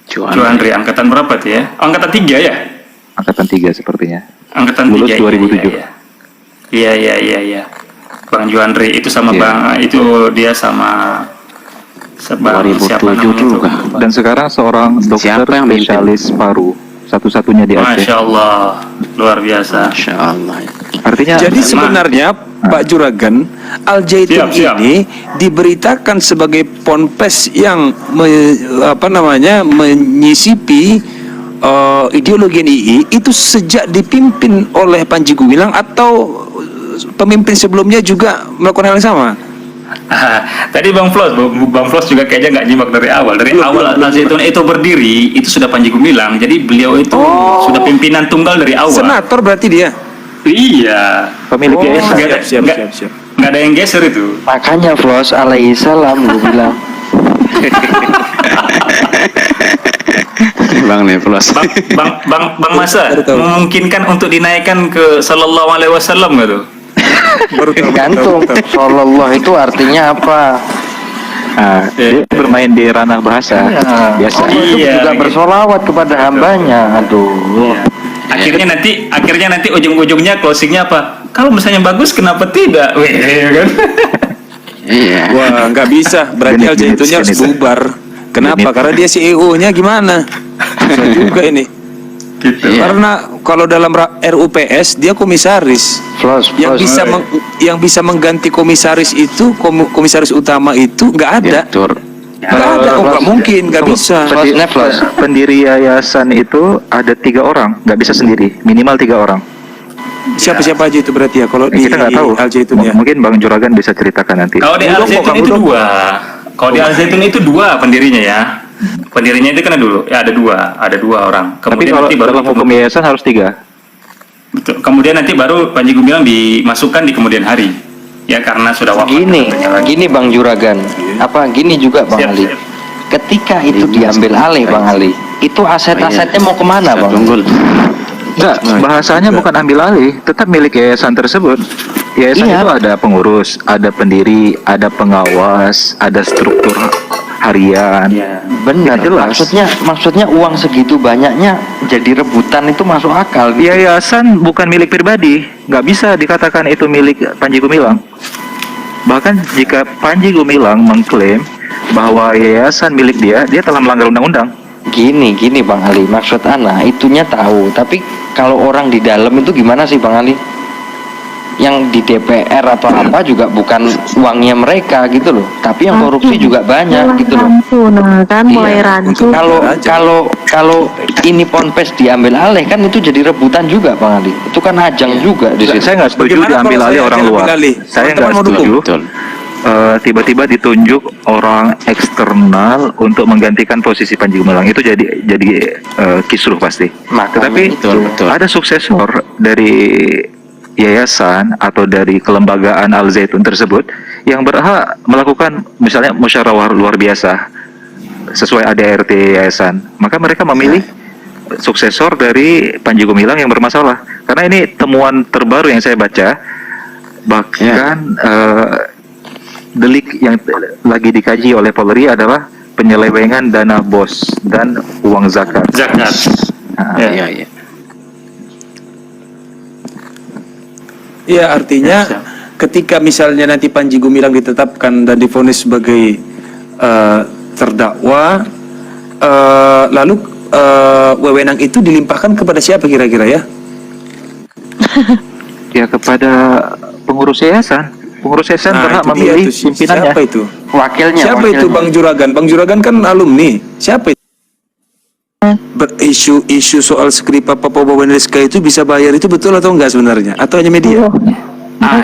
Jo Andre angkatan berapa tuh ya? Angkatan 3 ya? Angkatan 3 sepertinya. Angkatan lulus 3 2007. Iya. Bang Jo Andre itu sama Bang itu dia sama 2007 dulu kan. Dan sekarang seorang dokter spesialis paru, satu-satunya di Aceh. Masya Allah, luar biasa. Masya Allah. Artinya jadi sebenarnya Pak Juragan, Al Zaitun ini diberitakan sebagai ponpes yang menyisipi ideologi NII itu sejak dipimpin oleh Panji Gumilang, atau pemimpin sebelumnya juga melakukan hal yang sama? Tadi Bang Flos juga kayaknya nggak nyimak dari awal. Al Zaitun itu berdiri itu sudah Panji Gumilang. Jadi beliau itu sudah pimpinan tunggal dari awal. Senator berarti dia. Iya. Pemilik yayasan. Siap. Nggak ada yang geser itu. Makanya Flos alaihissalam gue bilang. Bang Neflos. Bang Masa memungkinkan untuk dinaikkan ke Sallallahu Alaihi Wasallam nggak tuh? Tergantung. Sallallahu itu artinya apa? Dia bermain di ranah bahasa biasa. Itu juga bersolawat kepada hambanya. Aduh. Akhirnya nanti ujung-ujungnya closingnya apa? Kalau misalnya bagus, kenapa tidak? Kan? Iya. Wah, nggak bisa. Berarti Al Zaitunnya harus bubar. Kenapa? Karena dia CEO-nya gimana? Bisa juga ini. Gitu. Karena kalau dalam RUPS dia komisaris. Yang bisa mengganti komisaris itu, komisaris utama itu nggak ada. Nggak ada, nggak mungkin, nggak bisa. Pendiri yayasan itu ada 3 orang, nggak bisa sendiri, minimal 3 orang. Siapa-siapa aja itu berarti ya? Kalau kita nggak tahu. Al Zaitun ya. Mungkin Bang Juragan bisa ceritakan nanti. Kalau di Al Zaitun itu 2. Kalau di Al Zaitun itu 2 pendirinya ya. Pendirinya itu kan ada dua orang. Kemudian tapi kalau dalam hukum yayasan harus 3. Betul. Kemudian nanti baru Panji Gumilang dimasukkan di kemudian hari. Ya karena sudah wafat. Gini Bang Juragan. Gini juga Bang Ali. Ketika itu diambil alih Bang Ali, itu aset-asetnya mau kemana Bang? Enggak, bahasanya bukan ambil alih, tetap milik yayasan tersebut. Yayasan Iya. itu ada pengurus, ada pendiri, ada pengawas, ada struktur harian. Benar. Itu jelas. Maksudnya uang segitu banyaknya jadi rebutan itu masuk akal. Yayasan bukan milik pribadi, nggak bisa dikatakan itu milik Panji Gumilang. Bahkan jika Panji Gumilang mengklaim bahwa yayasan milik dia telah melanggar undang-undang. Gini Bang Ali, maksud Ana itunya tahu, tapi kalau orang di dalam itu gimana sih Bang Ali? Yang di DPR atau apa juga bukan uangnya mereka gitu loh, tapi yang korupsi juga banyak gitu loh. Nah kan mulai Iya. rancu. Kalau ini ponpes diambil alih kan itu jadi rebutan juga Bang Ali. Itu kan ajang juga di situ. Saya nggak setuju Bagaimana diambil kalau alih saya orang diambil luar. alih? Saya nggak Teman-teman mau setuju. dukung? Tiba-tiba ditunjuk orang eksternal untuk menggantikan posisi Panji Gumilang itu jadi kisruh pasti. Makanya Tetapi ada suksesor dari yayasan atau dari kelembagaan Al Zaitun tersebut yang berhak melakukan misalnya musyawarah luar biasa sesuai ADRT yayasan, maka mereka memilih suksesor dari Panji Gumilang yang bermasalah. Karena ini temuan terbaru yang saya baca, bahkan delik yang lagi dikaji oleh Polri adalah penyelewengan dana BOS dan uang zakat. Ya, artinya ketika misalnya nanti Panji Gumilang ditetapkan dan divonis sebagai terdakwa, lalu wewenang itu dilimpahkan kepada siapa kira-kira ya? Ya kepada pengurus yayasan. Pengurus yayasan berhak itu dia memilih tuh, pimpinannya. Siapa itu? Wakilnya. Siapa itu Bang Juragan? Bang Juragan kan alumni. Siapa itu? Isu soal skrip Papua Bawenska itu bisa bayar itu betul atau enggak sebenarnya? Atau hanya media?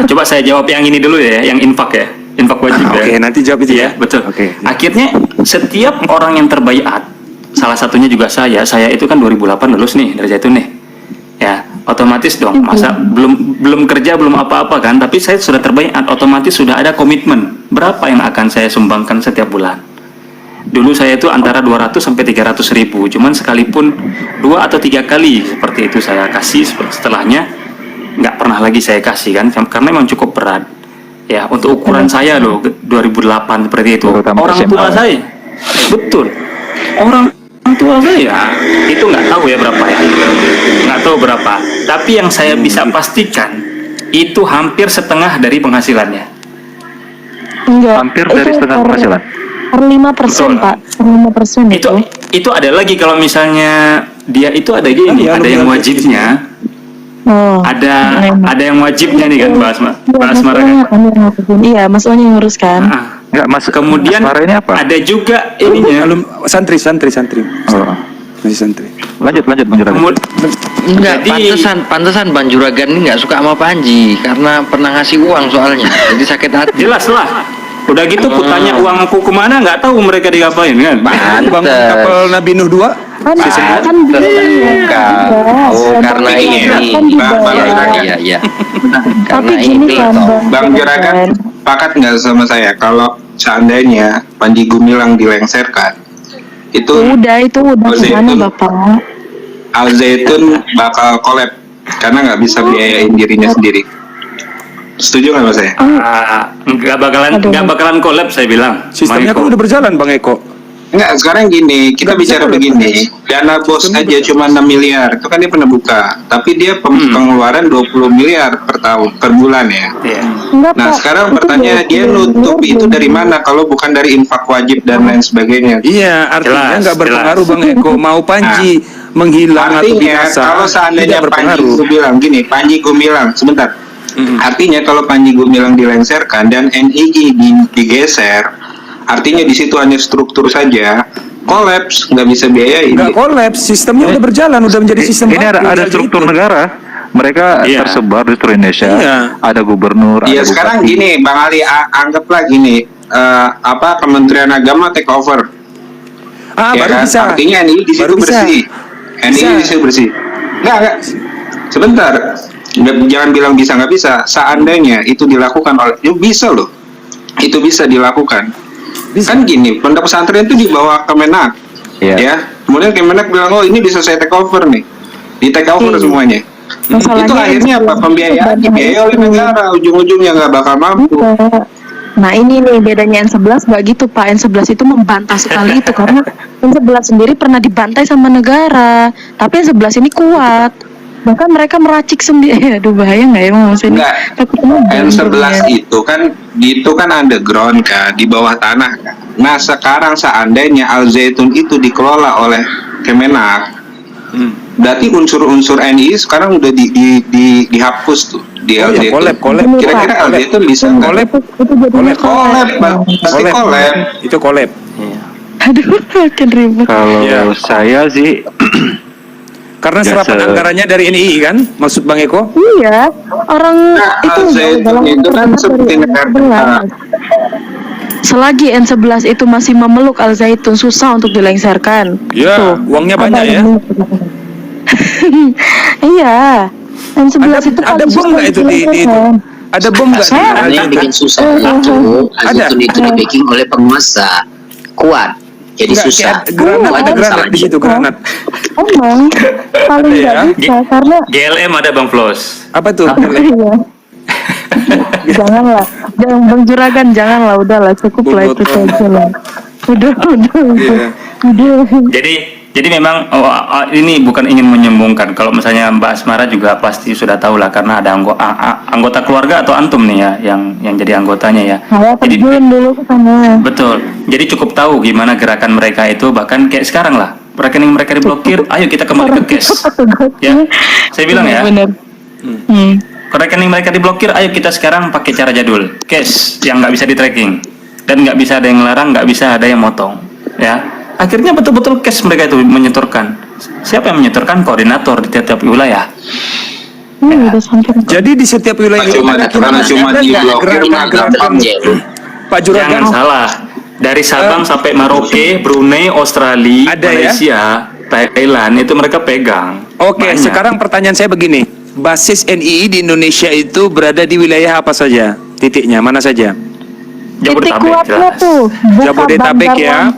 Coba saya jawab yang ini dulu ya, yang infak ya, infak wajib ya. Oke, nanti jawab itu ya. Betul. Oke. Akhirnya setiap orang yang terbaiat, salah satunya juga saya itu kan 2008 lulus nih dari Zaitun nih, ya otomatis dong, masa belum kerja belum apa-apa kan, tapi saya sudah terbaiat, otomatis sudah ada komitmen berapa yang akan saya sumbangkan setiap bulan. Dulu saya itu antara 200 sampai 300 ribu, cuman sekalipun 2 atau 3 kali seperti itu saya kasih, setelahnya nggak pernah lagi saya kasih kan, karena memang cukup berat ya untuk ukuran saya loh 2008 seperti itu. Orang tua saya, betul, orang tua saya itu nggak tahu ya berapa ya, nggak tahu berapa, tapi yang saya bisa pastikan itu hampir setengah dari penghasilannya. Enggak. Hampir dari setengah penghasilan. Per 5% Pak, per 5% Itu ada lagi kalau misalnya dia itu ada gini, ada yang wajibnya. Ada yang wajibnya nih kan bahas Mara kan. Iya, Mas Oni yang ngurus kan. Enggak, Mas. Kemudian Mas Mara ini apa? ada juga ininya. Santri. Oh. Masih santri. Lanjut Bang Juragan. Enggak, Jadi- pantesan Bang Juragan ini nggak suka sama Panji karena pernah ngasih uang soalnya, jadi sakit hati. Jelas lah. Udah gitu kutanya uangku kemana, nggak tahu mereka diapain kan. Bang kapal Nabi Nuh 2. Karena ini. Iya. Karena ini. Bang Juragan sepakat nggak sama saya kalau seandainya Panji Gumilang dilengserkan itu udah Al kesana Zaitun- Bapak. Al Zaitun bakal collab karena nggak bisa biayain dirinya sendiri. Setuju nggak mas saya? Nggak bakalan collab saya bilang. Sistemnya kan udah berjalan Bang Eko. Enggak, sekarang gini, kita bicara begini, dana BOS aja cuma 6 miliar, itu kan dia pernah buka, tapi dia pengeluaran 20 miliar per tahun, per bulan ya. Nah sekarang pertanyaan dia nutup itu dari mana kalau bukan dari infak wajib dan lain sebagainya? Iya, artinya nggak berpengaruh Bang Eko. Mau Panji menghilang atau Artinya binasa, kalau seandainya tidak Panji berpengaruh. Gumilang gini, Panji Gumilang sebentar. Artinya kalau Panji Gumilang dilengserkan dan NII digeser, artinya di situ hanya struktur saja, kolaps, nggak bisa biayain. Nggak kolaps, sistemnya udah berjalan, udah menjadi sistem Ini baku, ada jadi struktur itu. negara. Mereka tersebar di seluruh Indonesia. Iya. Ada gubernur, Ya ada sekarang bupati. gini, Bang Ali, anggaplah gini, Kementerian Agama take over. Ya baru kan? bisa. Artinya NII di situ Baru bisa. bersih. NII di situ bersih. Enggak. Sebentar. Jangan bilang bisa nggak bisa. Seandainya itu dilakukan oleh, bisa loh. Itu bisa dilakukan. Kan gini, pondok pesantren itu di bawah Kemenak. Iya. Ya. Kemudian Kemenak bilang, oh ini bisa saya take over nih. Di take over semuanya. Masalahnya itu akhirnya apa? Pembiayaan dibiayai oleh negara, ujung-ujungnya nggak bakal mampu. Nah ini nih bedanya N11 nggak gitu Pak. N11 itu membantah sekali itu karena N11 sendiri pernah dibantai sama negara, tapi N11 ini kuat. Bahkan mereka meracik sendiri. Aduh bahaya nggak ya maksudnya? N11 itu kan underground kan, di bawah tanah kan. Nah sekarang seandainya Al Zaitun itu dikelola oleh Kemenak, berarti unsur-unsur NI sekarang udah dihapus tuh di Al Zaitun. Kolab. Kira-kira Al Zaitun bisa nggak? Pasti kolab. Itu kolab. Aduh makin ribet. Kalau saya sih karena serapan anggarannya dari NII kan, maksud Bang Eko? Iya, orang itu itu kan seperti negara. Selagi N11 itu masih memeluk Al Zaitun, susah untuk dilengsarkan. Ya, uangnya banyak ya. Iya, N11 itu ada bom nggak itu di itu? Ada bom nggak? Yang bikin susah itu Al Zaitun itu di-backing oleh penguasa kuat. Jadi susah. Ada granat di situ, granat. Emang paling nggak bisa karena GLM ada Bang Flos. Apa tuh? jangan Bang Juragan, janganlah, udahlah cukup lah itu saja lah. Udah. Jadi memang ini bukan ingin menyombongkan. Kalau misalnya Mbak Asmara juga pasti sudah tahu lah karena ada anggota keluarga atau antum nih ya yang jadi anggotanya ya. Saya terjun dulu ke sana. Betul. Jadi cukup tahu gimana gerakan mereka itu, bahkan kayak sekarang lah rekening mereka diblokir, ayo kita kembali ke cash. Ya, saya bilang ya. Benar. Rekening mereka diblokir, ayo kita sekarang pakai cara jadul, cash yang nggak bisa di tracking dan nggak bisa ada yang larang, nggak bisa ada yang motong. Ya, akhirnya betul-betul cash mereka itu menyetorkan. Siapa yang menyetorkan? Koordinator di tiap-tiap wilayah. Jadi di setiap wilayah itu cuma diblokir Pak Juragan. Jangan salah. Dari Sabang sampai Maroke, Brunei, Australia, Malaysia, Thailand itu mereka pegang. Oke, sekarang pertanyaan saya begini. Basis NII di Indonesia itu berada di wilayah apa saja? Titiknya mana saja? Jabodetabek tuh. Jabodetabek ya.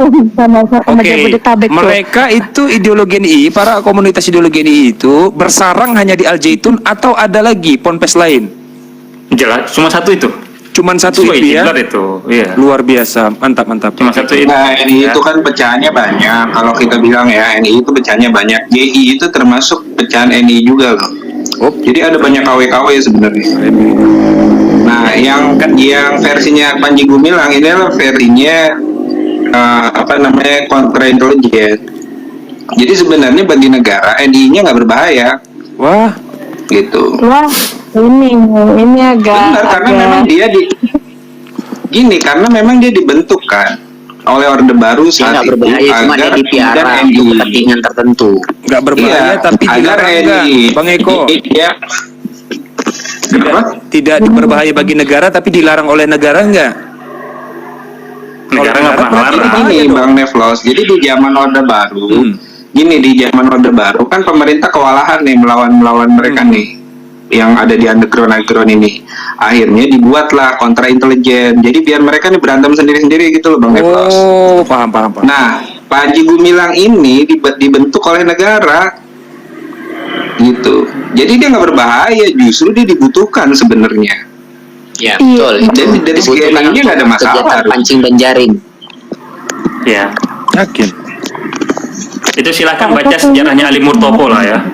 Oke. Mereka itu ideologi NII, para komunitas ideologi NII itu bersarang hanya di Al Zaitun atau ada lagi ponpes lain? Jelas, cuma satu itu. Cuman satu itu ya. Iya. Luar biasa, mantap. Cuma satu itu. Nah, NII itu kan pecahannya banyak. Kalau kita bilang ya, NII itu pecahannya banyak. GI itu termasuk pecahan NII juga loh. Jadi ada banyak KW-KW sebenarnya. Nah, yang versinya Panji Gumilang ini adalah versinya kontra intelijen. Jadi sebenarnya bagi negara NII-nya nggak berbahaya. Wah, gitu. Wah, ini agak. Benar, karena memang dia karena memang dia dibentuk kan oleh Orde Baru saat itu agar dipiara untuk kepentingan tertentu. Nggak berbahaya tapi dilarang nggak, Bang Eko? Tidak berbahaya bagi negara tapi dilarang oleh negara nggak? Negara nggak pernah larang. Ini Bang Neflos, jadi di zaman Orde Baru, di zaman Orde Baru kan pemerintah kewalahan nih melawan mereka nih yang ada di underground ini. Akhirnya dibuatlah kontra intelijen. Jadi biar mereka nih berantem sendiri-sendiri gitu loh Bang Neflos. Oh, paham. Nah, Panji Gumilang ini dibentuk oleh negara gitu. Jadi dia nggak berbahaya, justru dia dibutuhkan sebenarnya. Ya, betul. Dan dari segi NII nggak ada masalah. Pancing dan jaring. Ya. Yakin. Itu silakan baca sejarahnya Ali Murtopo lah ya.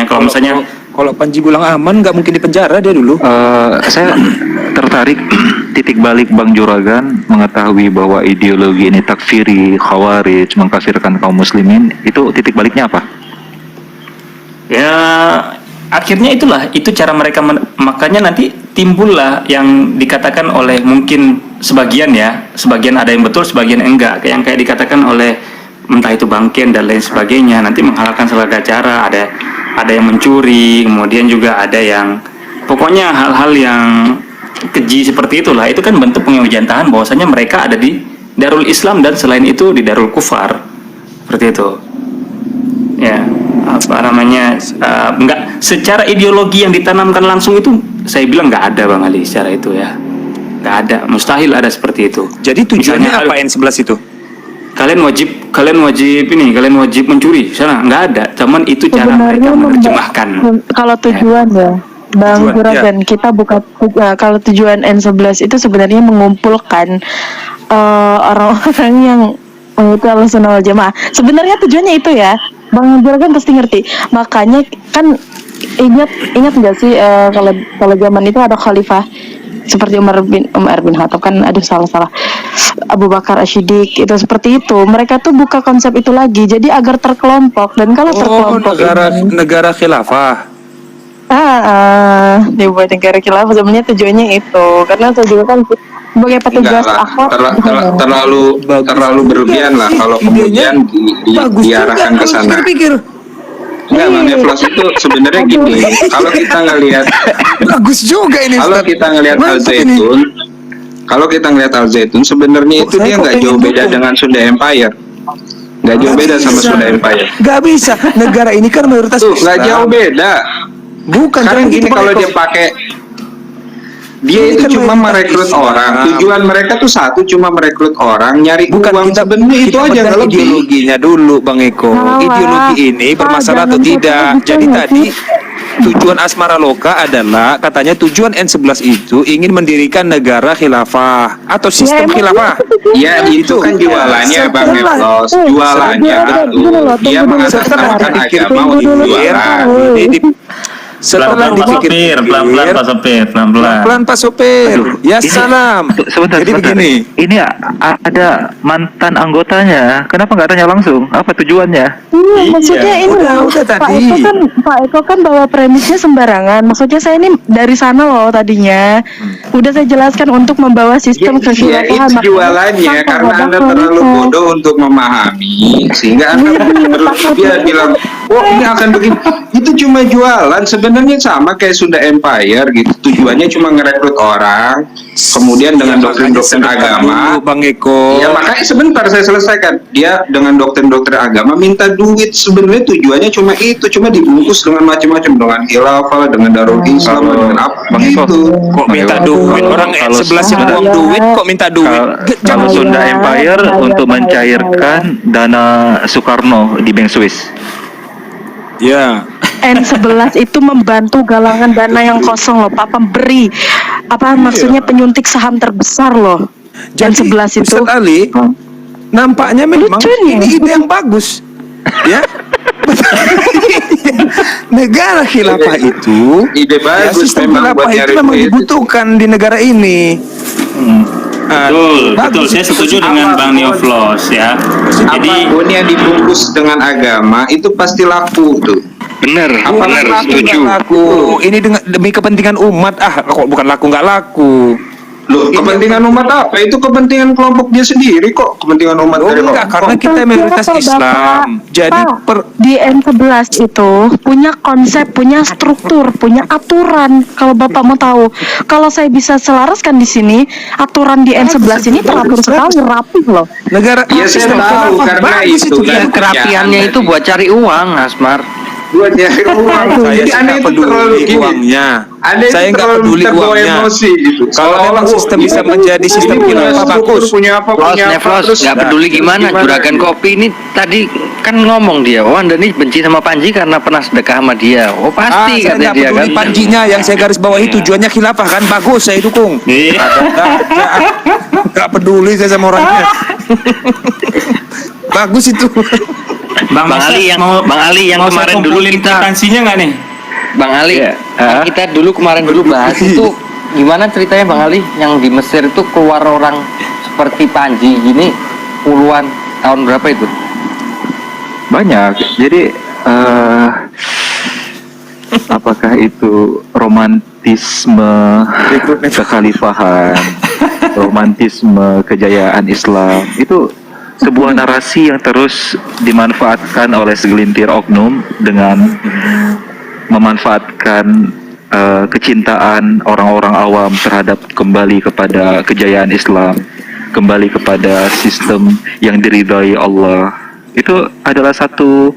Kalau misalnya kalau Panji Gumilang aman nggak mungkin dipenjara dia dulu. Saya tertarik titik balik Bang Juragan mengetahui bahwa ideologi ini takfiri, khawarij, mengkafirkan kaum muslimin, itu titik baliknya apa? Ya, akhirnya itu cara mereka makanya nanti timbullah yang dikatakan oleh mungkin sebagian ada yang betul, sebagian enggak, yang kayak dikatakan oleh entah itu Bang Ken dan lain sebagainya, nanti menghalalkan segala cara, ada yang mencuri, kemudian juga ada yang pokoknya hal-hal yang keji seperti itulah. Itu kan bentuk penghujatan bahwasanya mereka ada di Darul Islam dan selain itu di Darul Kufar, seperti itu ya. Enggak secara ideologi yang ditanamkan langsung itu saya bilang nggak ada Bang Ali secara itu ya, nggak ada, mustahil ada seperti itu. Jadi tujuannya apa N11 itu? Kalian wajib kalian wajib mencuri sana, nggak ada, cuman itu cara mereka menerjemahkan. Kalau tujuan ya Bang Juragan, kita buka kalau tujuan N11 itu sebenarnya mengumpulkan orang-orang yang itu Ahlussunnah wal Jamaah. Sebenarnya tujuannya itu ya, Bang Juragan pasti ngerti. Makanya kan ingat nggak sih kalau zaman itu ada khalifah seperti Umar bin Khattab kan, aduh salah Abu Bakar As-Siddiq, itu seperti itu. Mereka tuh buka konsep itu lagi, jadi agar terkelompok, dan kalau terkelompok negara khilafah. Dibuat negara khilafah sebenarnya tujuannya itu, karena tujuan kan sebagai petugas akhlak terlalu berlebihan lah kalau kemudian diarahkan ke sana. Enggak, Bang Eflos, itu sebenarnya gini, kalau kita ngelihat bagus juga ini. Kalau kita ngelihat Al Zaitun sebenarnya itu dia nggak jauh beda dengan Sunda Empire. Nggak jauh beda sama Sunda Empire. Nggak bisa. Negara ini kan mayoritas Islam. Nggak jauh beda. Bukan. Sekarang gini, kalau dia pakai, dia itu cuma merekrut orang. Tujuan mereka tuh satu, cuma merekrut orang, nyari uang. Sebenarnya itu aja. Kalau ideologinya dulu, Bang Eko. Ideologi ini bermasalah atau tidak? Jadi tadi tujuan Asmara Loka adalah katanya tujuan N11 itu ingin mendirikan negara khilafah atau sistem khilafah. Ya itu kan jualannya, Bang Eflos. Jualannya dia mengatasnamakan agama untuk jualan. Setelah dipikir pelan-pelan Pak Sopir. Ya salam. Sebentar. Begini. Ini ada mantan anggotanya. Kenapa nggak tanya langsung? Apa tujuannya? Maksudnya ini loh, Pak Eko kan bawa premisnya sembarangan. Maksudnya saya ini dari sana loh tadinya. Udah saya jelaskan untuk membawa sistem Ya, kekhilafahan. itu jualannya karena Anda terlalu bodoh untuk memahami, sehingga Anda dia bilang, oh ini akan begini. Itu cuma jualan. Sebenarnya sama kayak Sunda Empire gitu. Tujuannya cuma ngerekrut orang, kemudian dengan doktrin-doktrin agama. Bang Eko. Ya makanya sebentar saya selesaikan. Dia dengan doktrin-doktrin agama minta duit. Sebenarnya tujuannya cuma itu, cuma dibungkus dengan macam-macam, dengan khilafah, dengan Darul Islam, dengan apa gitu. Kok minta duit? Orang N11 yang buang duit kok minta duit? Kalau Sunda Empire untuk mencairkan dana Soekarno di Bank Swiss. Ya. N11 itu membantu galangan dana yang kosong loh, Pak, pemberi maksudnya penyuntik saham terbesar loh. Jadi N11 itu Ustaz Ali nampaknya memang ini ide yang bagus. Ya. Negara khilafah itu ide bagus, sistem khilafah itu memang dibutuhkan di negara ini. Betul, saya setuju dengan Bang Neoflos ya. Jadi apapun yang dibungkus dengan agama itu pasti laku tuh. Bener, setuju. Laku. Ini demi kepentingan umat. Kok bukan laku nggak laku. Loh, kepentingan umat apa? Itu kepentingan kelompok dia sendiri kok. Kepentingan umat dari enggak, karena kita mayoritas Islam. Jadi di N11 itu punya konsep, punya struktur, punya aturan. Kalau Bapak mau tahu, kalau saya bisa selaraskan di sini, aturan di N11 ini teratur sekali, rapi loh. Negara saya tahu karena itu kerapiannya itu buat cari uang, Asmar. Buat cari uang. Jadi Anda itu terlalu uangnya. Saya nggak peduli uangnya. Gitu. Kalau memang sistem bisa menjadi sistem khilafah bagus. Punya apa? Terus nggak peduli gimana. Juragan Kopi ini tadi kan ngomong dia, Anda nih benci sama Panji karena pernah sedekah sama dia. Oh pasti saya nggak peduli kan. Panjinya yang saya garis bawahi tujuannya khilafah kan, bagus, saya dukung. Nggak peduli saya sama orangnya. Bagus itu. Bang Ali yang kemarin dulu kita nggak nih? Bang Ali, kita kemarin bahas itu gimana ceritanya Bang Ali yang di Mesir itu keluar orang seperti Panji gini puluhan tahun berapa itu? Banyak. Jadi apakah itu romantisme kekhalifahan, romantisme kejayaan Islam, itu sebuah narasi yang terus dimanfaatkan oleh segelintir oknum dengan memanfaatkan kecintaan orang-orang awam terhadap kembali kepada kejayaan Islam, kembali kepada sistem yang diridhai Allah. Itu adalah satu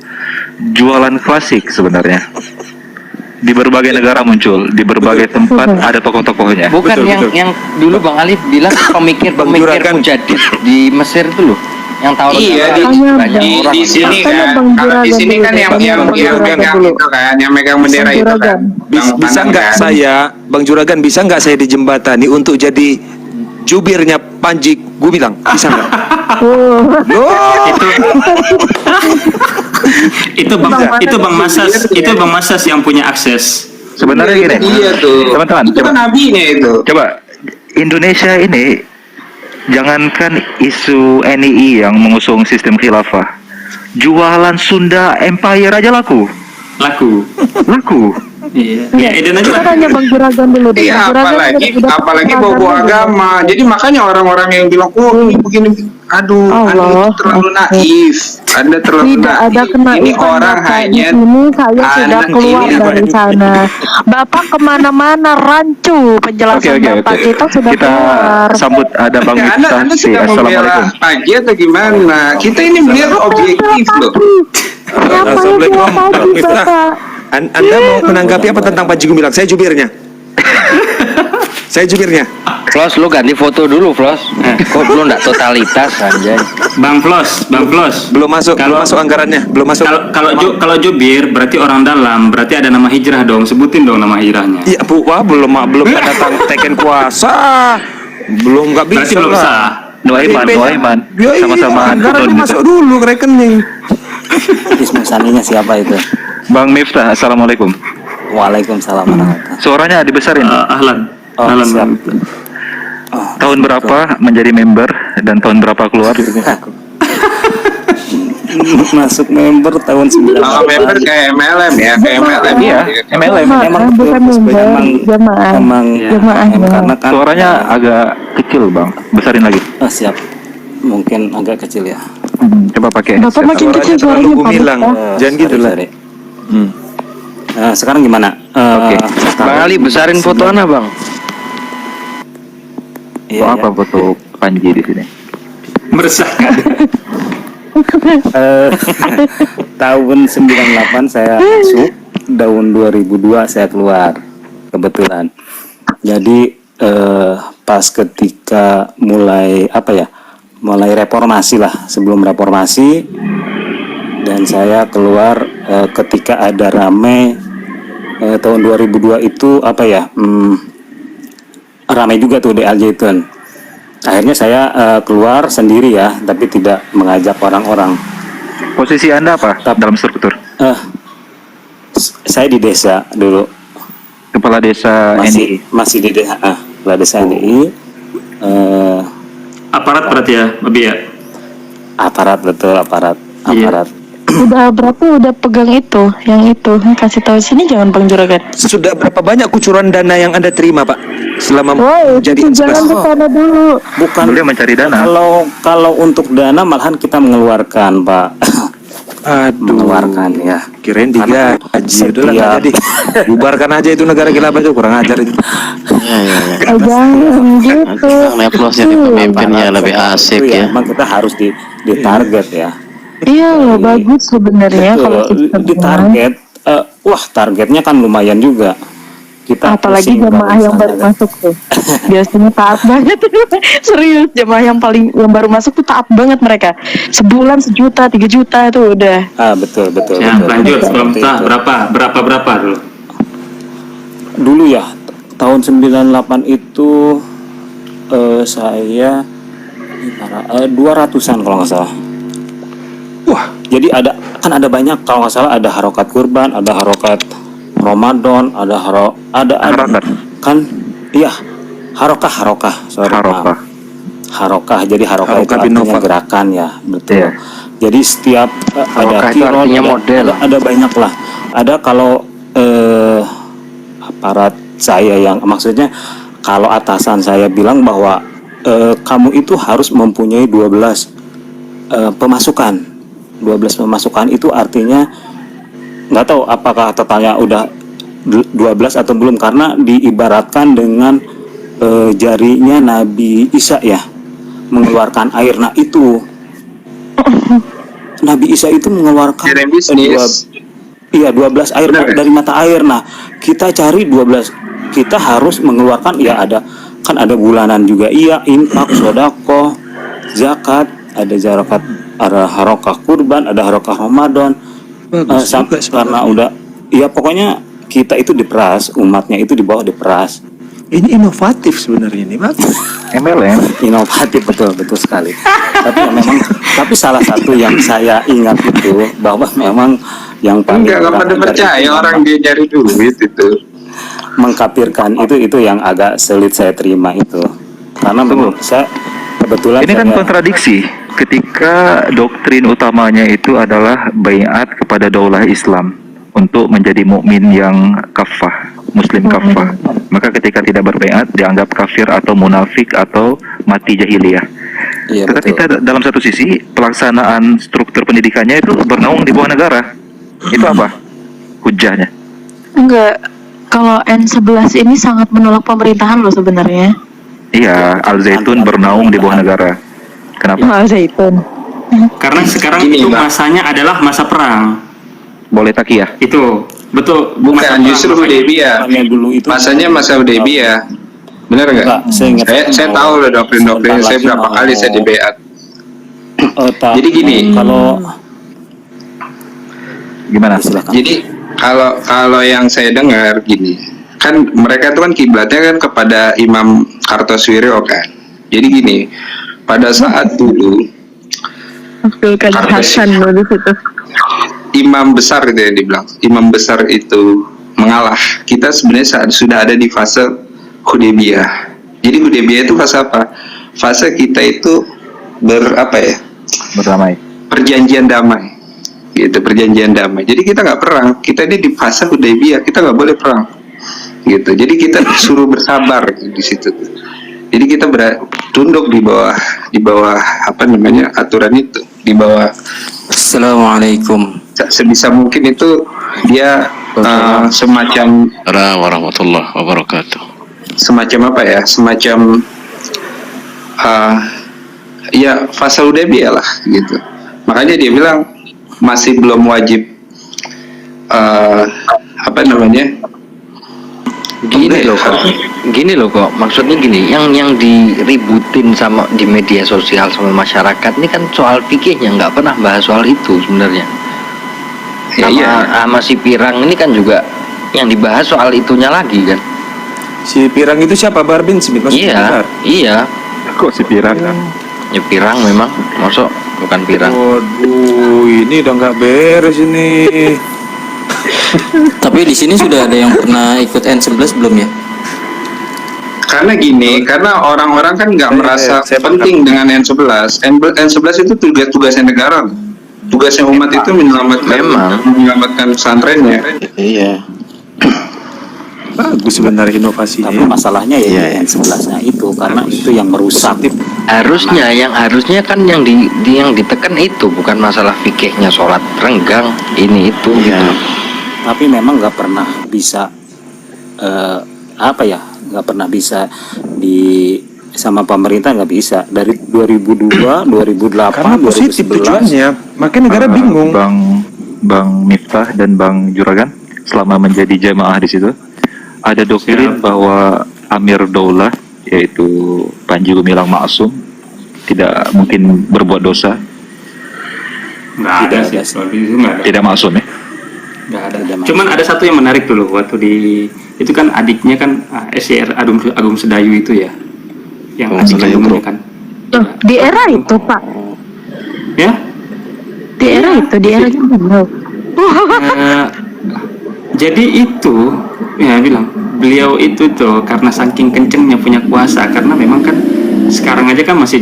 jualan klasik sebenarnya. Di berbagai negara muncul, di berbagai tempat ada tokoh-tokohnya. Bukan betul. Yang dulu Bang Ali bilang pemikir mujadid di Mesir itu loh. yang tahu Iya, di sini kan, kalau di sini kan yang megang itu kan, yang megang bendera itu kan. Bisa nggak saya, Bang Juragan, bisa nggak saya dijembatani untuk jadi jubirnya Panji Gumilang? Bisa nggak? Itu Bang Masas yang punya akses. Sebenarnya gini, Iya tuh. teman-teman, Itu kan nabinya itu. coba Indonesia ini jangankan isu NII yang mengusung sistem khilafah, jualan Sunda Empire aja laku. Iya. Ya, Eden aja. Kita tanya Bang Juragan dulu deh. Iya, Bang Juragan apalagi udah bawa agama. Jadi makanya orang-orang yang bilang, oh ini begini, aduh, Anda itu terlalu naif. Anda terlalu tidak naif. ada kenaikan Ini orang Bapak. hanya Di sini saya sudah Anda keluar ini dari sana. Bapak kemana-mana rancu penjelasan Bapak kita sudah kita keluar. sambut ada Bang Ya, Miftah. Anda sedang Assalamualaikum. membela Panji atau gimana? Kita ini melihat objektif loh. Assalamualaikum, Bang Miftah. Bapak? Anda mau menanggapi apa tentang Panji Gumilang? Saya jubirnya. Saya jubirnya. Flos, lu ganti foto dulu, Flos. Kok lu nggak totalitas anjay. Bang Flos. Belum masuk anggarannya. Belum masuk. Kalau jubir berarti orang dalam, berarti ada nama hijrah dong. Sebutin dong nama hijrahnya. Iya, belum ada teken kuasa. Belum, nggak bisa. Berarti belum lah. sah. Doaiman. Sama-sama Anggarannya turun masuk dulu ke rekening. Ismu Saninya siapa itu? Bang Miftah, assalamualaikum. Waalaikumsalam. Suaranya dibesarin. Ahlan. Oh, Ahlan. siap. Tahun berapa menjadi member dan tahun berapa keluar? Masuk member tahun 98. Kalau member kayak MLM ya, kayak MLM. Iya, MLM. Emang bukan member, jamaah. emang Jamaahnya. karena kan Suaranya agak kecil, Bang. Besarin lagi. siap. Mungkin agak kecil ya. Coba pakai Bapak headset. makin kecil Terlalu suaranya Pak. Gumilang. Jangan gitu lah. Sorry. Sekarang gimana? Oke. Bang Ali besarin foto Ana, Bang. Foto apa foto Panji di sini? Meresahkan. Tahun 98 saya masuk, tahun 2002 saya keluar. Kebetulan. Jadi pas ketika mulai mulai reformasi lah, sebelum reformasi, dan saya keluar ketika ada rame tahun 2002 itu ramai juga tuh di Al Zaitun. Akhirnya saya keluar sendiri ya, tapi tidak mengajak orang-orang. Posisi Anda apa dalam struktur? Saya di desa dulu. Kepala desa NII. Masih di desa, kepala desa NII. Aparat berarti ya, lebih ya. Aparat, betul, aparat. Udah berapa udah pegang itu, yang itu kasih tahu sini jangan Bang Juragan. Sudah berapa banyak kucuran dana yang Anda terima, Pak? Selama jadi jangan ke sana dulu. Bukan. Dia mencari dana. Kalau untuk dana malahan kita mengeluarkan, Pak. Mengeluarkan ya. Kirain digaji, udahlah nggak jadi. Bubarkan aja itu negara khilafah itu, kurang ajar itu. Jangan gitu. Neplos jadi pemimpinnya lebih asik ya. Emang kita harus di target ya. Iya loh, bagus sebenarnya kalau sistem di target. Wah, targetnya kan lumayan juga. Kita apalagi jamaah yang baru masuk tuh biasanya taat banget. Serius, jamaah yang baru masuk tuh taat banget mereka. Sebulan 1 juta, 3 juta itu udah. Betul. Ya, lanjut sebelum berapa dulu? Dulu ya, tahun 98 itu saya 200-an kalau nggak salah. Wah, jadi ada banyak, kalau nggak salah ada harokat kurban, ada harokat Ramadan, ada kan iya harokah sorry, harokah. Jadi harokah itu artinya gerakan ya, betul. Jadi setiap ada kirol, ada banyak lah. Ada kalau aparat saya yang maksudnya kalau atasan saya bilang bahwa kamu itu harus mempunyai 12 pemasukan. 12 pemasukan itu artinya nggak tahu apakah totalnya udah 12 atau belum, karena diibaratkan dengan jarinya Nabi Isa ya, mengeluarkan air. Nah itu Nabi Isa itu mengeluarkan 12 air dari mata air. Nah kita cari 12, kita harus mengeluarkan ya, ada bulanan juga, iya, infak, sodako, zakat, ada zakat, ada harokah kurban, ada harokah Ramadan. Karena udah, ya pokoknya kita itu diperas, umatnya itu di bawah diperas. Ini inovatif sebenarnya ini, bagus. MLM inovatif, betul sekali. tapi salah satu yang saya ingat itu bahwa memang yang paling Enggak pada percaya orang dia cari duit itu. Mengkafirkan itu yang agak sulit saya terima itu. Karena menurut saya kebetulan ini kan kontradiksi ketika doktrin utamanya itu adalah baiat kepada daulah Islam untuk menjadi mukmin yang kafah, muslim kafah. Maka ketika tidak berbaiat dianggap kafir atau munafik atau mati jahiliyah. Iya, Tetapi dalam satu sisi pelaksanaan struktur pendidikannya itu bernaung di bawah negara. Itu apa hujahnya? Enggak, kalau N11 ini sangat menolak pemerintahan loh sebenarnya. Iya, Al Zaitun bernaung di bawah negara. Kenapa? Al Zaitun. Karena sekarang itu masanya adalah masa perang. Boleh takiyah? Itu betul. Bukan, justru Hudaybiyah. Masanya masa Hudaybiyah. Benar nggak? Saya tahu loh doktrin-doktrin. Saya berapa kali saya dibeat. Jadi gini. Kalau gimana? Jadi kalau yang saya dengar gini, kan mereka itu kan kiblatnya kan kepada Imam Kartosuwiryo kan. Jadi gini, pada saat dulu imam besar gitu yang dibilang, imam besar itu mengalah. Kita sebenarnya sudah ada di fase Hudaybiyah. Jadi Hudaybiyah itu fase apa? Fase kita itu berdamai. Perjanjian damai. Gitu, perjanjian damai. Jadi kita nggak perang. Kita ini di fase Hudaybiyah, kita nggak boleh perang. Gitu. Jadi kita disuruh bersabar di situ. Jadi kita tunduk di bawah aturan itu, di bawah. Assalamualaikum. Sebisa mungkin itu dia semacam warahmatullahi wabarakatuh. Semacam apa ya? Semacam ya fase Hudaybiyah lah gitu. Makanya dia bilang masih belum wajib Gini loh kok, maksudnya gini, yang diributin sama di media sosial sama masyarakat ini kan soal fikihnya, nggak pernah bahas soal itu sebenarnya. Sama si Pirang ini kan juga yang dibahas soal itunya lagi kan. Si Pirang itu siapa? Bahar bin Smith? Iya. Kok si Pirang kan? Ya Pirang memang, masuk bukan Pirang. Waduh, ini udah nggak beres ini. Tapi di sini sudah ada yang pernah ikut N11 belum ya? Karena gini, karena orang-orang kan nggak merasa penting dengan N11. N11 itu tugasnya negara. Tugasnya umat itu menyelamatkan pesantrennya. Iya. Bagus sebenarnya inovasinya. Tapi masalahnya ya N11-nya itu karena itu yang merusak. Harusnya kan yang ditekan itu bukan masalah fikihnya sholat renggang ini itu gitu. Tapi memang nggak pernah bisa nggak pernah bisa sama pemerintah, nggak bisa dari 2002, 2008, karena positif 2011. Tujuannya, makanya negara bingung. Bang Miftah dan Bang Juragan selama menjadi jamaah di situ ada doktrin bahwa Amir Daulah yaitu Panji Gumilang Maksum tidak mungkin berbuat dosa. Tidak maksum ya? Nggak ada. Cuman ada satu yang menarik dulu waktu itu kan adiknya kan SCR Agung Sedayu itu ya, yang adik kandungnya kan. Di era itu Pak. Ya? Di era itu. Jadi itu ya bilang beliau itu tuh karena saking kencengnya punya kuasa, karena memang kan sekarang aja kan masih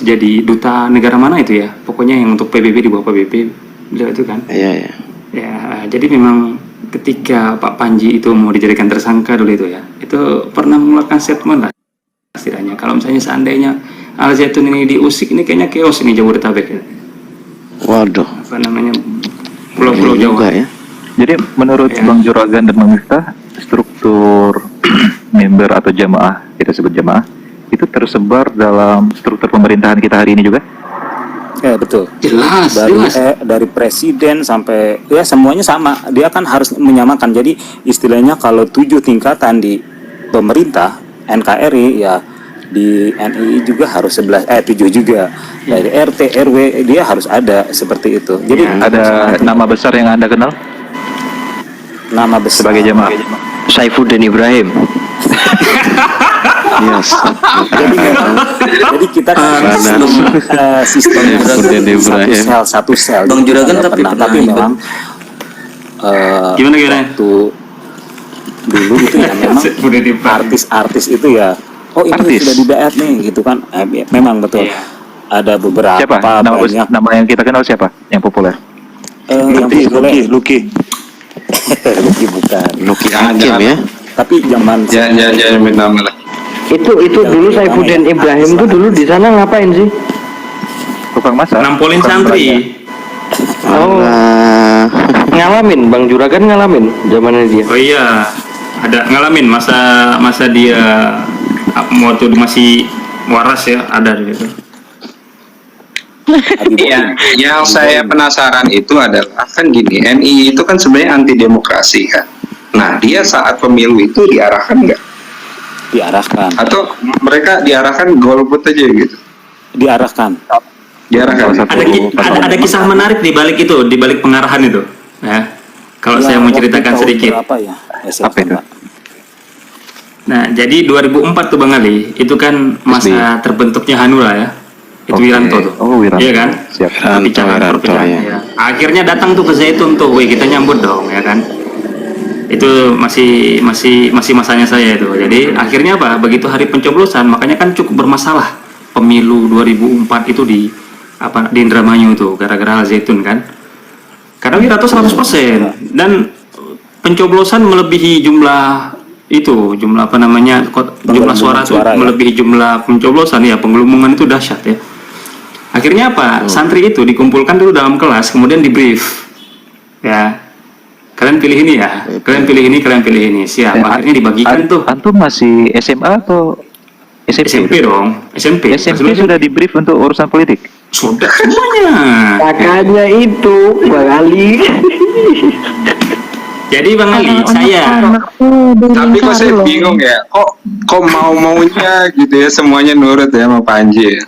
jadi duta negara mana itu ya, pokoknya yang untuk PBB di bawah PBB beliau itu kan. Iya. Ya, jadi memang ketika Pak Panji itu mau dijadikan tersangka dulu itu ya, itu pernah mengeluarkan statement lah istilahnya, kalau misalnya seandainya Al Zaitun ini diusik, ini kayaknya chaos ini Jabodetabek ya. Waduh. Apa namanya, pulau-pulau Jawa ya. Jadi menurut Bang Juragan dan Bang Miftah, struktur member atau jamaah, kita sebut jamaah, itu tersebar dalam struktur pemerintahan kita hari ini juga? Ya betul. Jelas. Dari presiden sampai ya semuanya sama. Dia kan harus menyamakan. Jadi istilahnya kalau 7 tingkatan di pemerintah NKRI ya di NII juga harus 7 juga. Dari RT RW dia harus ada seperti itu. Jadi ada nama besar yang Anda kenal nama besar sebagai jemaah? Saifuddin Ibrahim. Yes. Jadi kita sistem satu sel. Bang Juragan tapi memang Gimana? waktu dulu itu ya memang artis-artis itu ya ini sudah dibayar nih gitu kan. Memang betul. Ada beberapa Siapa? Nama yang kita kenal siapa? Yang populer? Lucky. Lucky bukan. Lucky Hakim ya. Tapi zaman jangan minta nama lah. Itu dulu Saifuddin Ibrahim tuh dulu di sana ngapain sih? Tukang masak. Nampolin santri. Oh. Ngalamin, Bang Juragan ngalamin zamannya dia. Oh iya, ada ngalamin masa dia waktu masih waras ya, ada gitu. Iya, yang saya penasaran itu adalah kan gini, NI itu kan sebenarnya anti demokrasi kan. Nah, dia saat pemilu itu diarahkan nggak? Diarahkan. Atau mereka diarahkan golput aja gitu? Diarahkan. Ada kisah menarik di balik itu, di balik pengarahan itu. Ya, kalau saya mau ceritakan sedikit. Apa ya? Apa itu? Nah, jadi 2004 tuh Bang Ali, itu kan masa terbentuknya Hanura ya. Itu Wiranto tuh. Oh, Wiranto. Iya kan? Siap. Perpecahan. Ya. Akhirnya datang tuh ke Zaitun tuh, weh kita nyambut dong, ya kan? Itu masih masanya saya itu. Jadi akhirnya apa? Begitu hari pencoblosan, makanya kan cukup bermasalah pemilu 2004 itu di Indramayu itu gara-gara Zaitun kan. Karena Wiranto 100% dan pencoblosan melebihi jumlah suara itu melebihi jumlah pencoblosan ya, penggelembungan itu dahsyat ya. Akhirnya apa? Santri itu dikumpulkan dulu dalam kelas, kemudian di brief. Ya. Kalian pilih ini ya. Kalian pilih ini. Siap. Akhirnya dibagikan tuh. Antum masih SMA atau SMP dong. SMP sudah di brief untuk urusan politik. Sudah semuanya. Makanya itu Bang Ali. Jadi Bang Ali, saya. Tapi kok saya bingung ya. Kok maunya gitu ya, semuanya nurut ya sama Panji ya.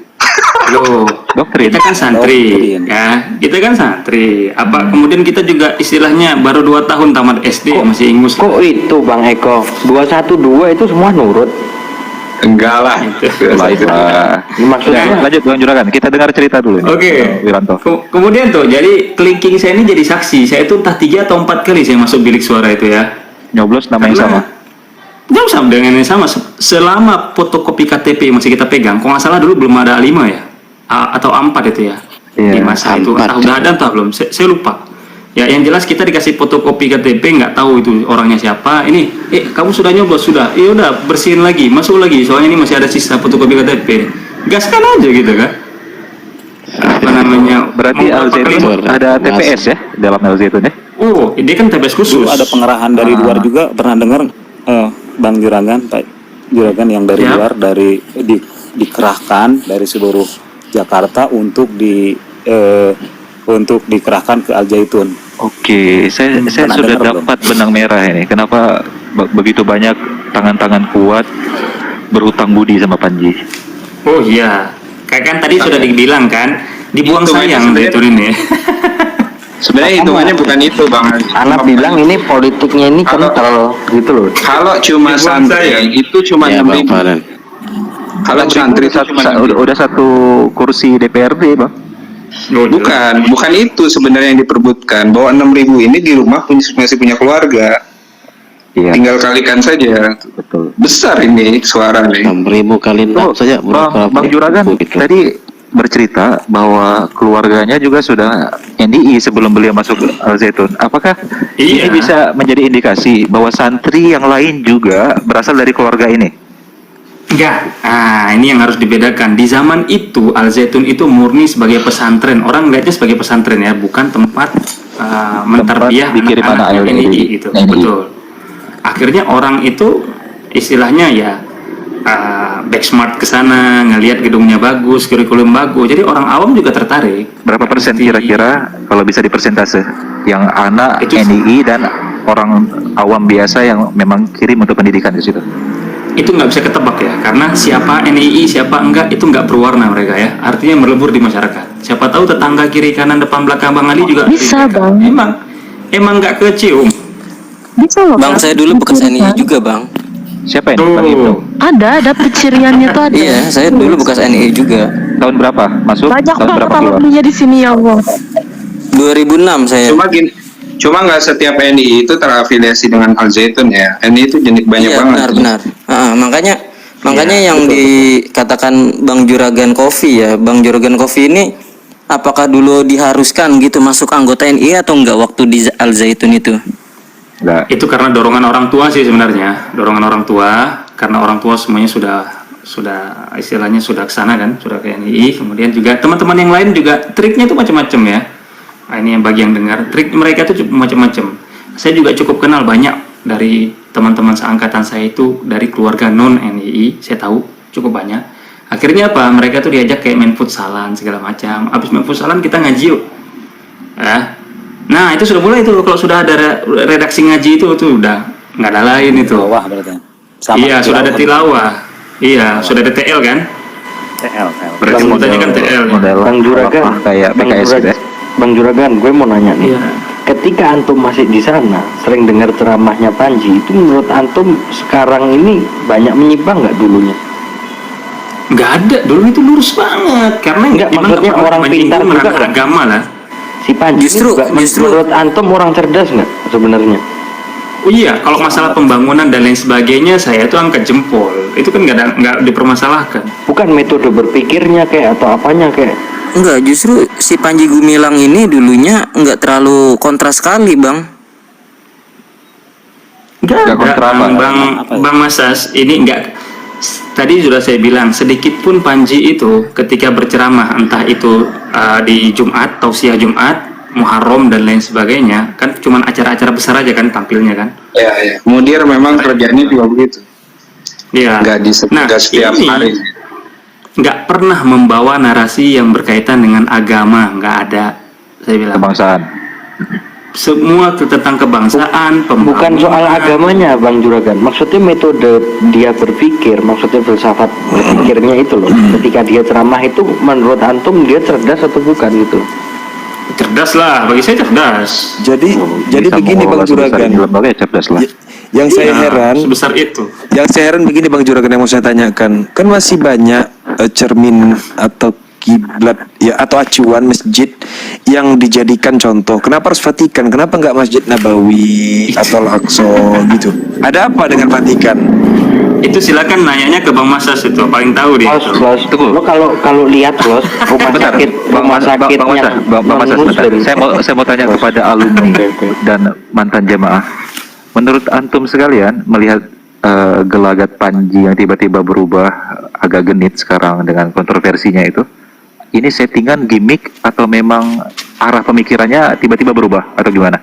Loh, kita kan santri, ya. Kita kan santri. Apa kemudian kita juga istilahnya baru 2 tahun tamat SD masih ingus. Kok itu Bang Eko? 212 itu semua nurut? Enggak lah. Maksudnya lanjut Bang Juragan, kita dengar cerita dulu nih. Oke. Wiranto. Kemudian tuh, jadi kelingking saya ini jadi saksi. Saya itu entah 3 atau 4 kali saya masuk bilik suara itu ya. Nyoblos nama yang sama. Jauh sama dengan yang sama. Selama fotokopi KTP masih kita pegang, kalau nggak salah dulu belum ada A5 ya, atau A4 itu ya. Di masa itu, entah udah ada entah belum. Saya lupa. Ya, yang jelas kita dikasih fotokopi KTP, nggak tahu itu orangnya siapa. Ini, kamu sudah nyoblos sudah. Iya udah, bersihin lagi, masuk lagi. Soalnya ini masih ada sisa fotokopi KTP. Gaskan aja gitu kan. Apa namanya? Berarti Al-Zaitun ada TPS ya dalam Al-Zaitun ya? Oh, dia kan TPS khusus. Dulu ada pengerahan dari luar juga, pernah dengar Bang Juragan, Pak Juragan yang dari luar, dikerahkan dari seluruh Jakarta untuk dikerahkan ke Al-Zaitun. Oke, saya sudah dapat benang merah ini. Kenapa begitu banyak tangan-tangan kuat berhutang budi sama Panji? Oh iya, kayak kan tadi sudah dibilang kan, dibuang sayang Zaitun ini. Sebenarnya hitungannya bukan itu Bang. Anak bilang ini politiknya ini kental gitu loh. Kalau cuma santri itu cuma 6.000. Kalau santri udah 1 kursi DPRD Bang. Bukan itu sebenarnya yang diperbutkan, bahwa 6.000 ini di rumah masih punya keluarga. Iya. Tinggal kalikan saja. Betul. Besar ini suara nih. 6.000 kali 6 saja. Bang Juragan tadi bercerita bahwa keluarganya juga sudah NII sebelum beliau masuk Al-Zaitun. Apakah ini bisa menjadi indikasi bahwa santri yang lain juga berasal dari keluarga ini? Enggak. Ini yang harus dibedakan. Di zaman itu Al-Zaitun itu murni sebagai pesantren. Orang melihatnya sebagai pesantren ya, bukan tempat mentarbiyah anak-anak NII gitu. Betul. Akhirnya orang itu istilahnya ya backsmart ke sana, ngelihat gedungnya bagus, kurikulum bagus. Jadi orang awam juga tertarik. Berapa persen kira-kira kalau bisa dipersentase yang anak NII dan orang awam biasa yang memang kirim untuk pendidikan di situ? itu nggak bisa ketebak ya, karena siapa NII siapa enggak itu nggak berwarna mereka ya, artinya melebur di masyarakat. Siapa tahu tetangga kiri kanan depan belakang Bang Ali juga Bisa, Bang. emang nggak kecium. Bisa loh, Bang, saya dulu bekas NII juga, Bang. Siapa yang bilang itu? Ada penciriannya tuh ada. Iya, saya dulu bekas NII juga. Tahun berapa masuk? Banyak Tahun banget berapa keluar? alumninya di sini ya Allah. 2006 saya. Cuma nggak setiap NII itu terafiliasi dengan Al Zaitun ya. NII itu jenis banyak Iya, banget. benar. Makanya yang dikatakan Bang Juragan Coffee ya, Bang Juragan Coffee ini apakah dulu diharuskan gitu masuk anggota NII atau enggak waktu di Al Zaitun itu? Nggak. Itu karena dorongan orang tua sih sebenarnya, dorongan orang tua, karena orang tua semuanya sudah istilahnya sudah ke sana kan, sudah ke NII. Kemudian juga teman-teman yang lain juga triknya itu macam-macam ya. Nah, ini yang bagi yang dengar, trik mereka itu macam-macam. Saya juga cukup kenal banyak dari teman-teman seangkatan saya itu dari keluarga non NII, saya tahu cukup banyak. Akhirnya apa? Mereka tuh diajak kayak main futsalan segala macam. Habis main futsalan kita ngaji yuk. Ya. Nah, itu sudah mulai tuh kalau sudah ada redaksi ngaji itu tuh udah nggak ada lain itu. Wah, berarti. Iya, sudah ada tilawah. Iya, sudah ada TL kan? TL. Berarti sebutannya kan TL. Bang Juragan, kayak PKS gitu ya. Bang Juragan, gue mau nanya nih. Iya. Ketika antum masih di sana, sering dengar ceramahnya Panji, itu menurut antum sekarang ini banyak menyimpang nggak dulunya? Nggak ada, dulu itu lurus banget. Karena Nggak, memang maksudnya keperluan orang Panji itu pintar juga merangkap nggak? agama lah. Si Panji Justru- ini juga, menurut antum orang cerdas nggak sebenarnya? Oh iya, kalau masalah pembangunan dan lain sebagainya, saya tuh angkat jempol. Itu kan nggak dipermasalahkan. Bukan metode berpikirnya kayak atau apanya kayak. Enggak, justru si Panji Gumilang ini dulunya enggak terlalu kontras sekali, Bang. Nggak ada, kontra apa? Bang Masas, ini nggak. Tadi sudah saya bilang, sedikit pun Panji itu ketika berceramah, entah itu di Jumat, tausiah Jumat, Muharram dan lain sebagainya, kan cuman acara-acara besar aja kan tampilnya kan. Ya. Mudir memang kerjanya juga begitu. Iya. Nggak setiap ini hari. nggak pernah membawa narasi yang berkaitan dengan agama, nggak ada. Saya bilang. Kebangsaan. Semua tentang kebangsaan, Bukan soal agamanya, Bang Juragan. Maksudnya metode dia berpikir, maksudnya filsafat berpikirnya itu loh. Ketika dia ceramah itu, menurut antum dia cerdas atau bukan gitu? Cerdas lah, bagi saya cerdas. Jadi Bisa begini Bang mengelola sebesar Juragan. ini lembaga ya cerdas lah. Yang saya heran, sebesar itu. Yang saya heran begini Bang Juragan yang mau saya tanyakan, kan masih banyak cermin atau kiblat ya atau acuan masjid yang dijadikan contoh. Kenapa harus Vatikan? Kenapa nggak Masjid Nabawi atau Al-Aqsa gitu? Ada apa dengan Vatikan? Itu silakan nanyanya ke Bang Masas itu, paling tahu dia. Lo kalau lihat Bos, rumah sakit Bang Masas, bentar. Saya mau tanya kepada alumni dan mantan jamaah. Menurut antum sekalian melihat gelagat Panji yang tiba-tiba berubah agak genit sekarang dengan kontroversinya itu, ini settingan gimmick atau memang arah pemikirannya tiba-tiba berubah atau gimana?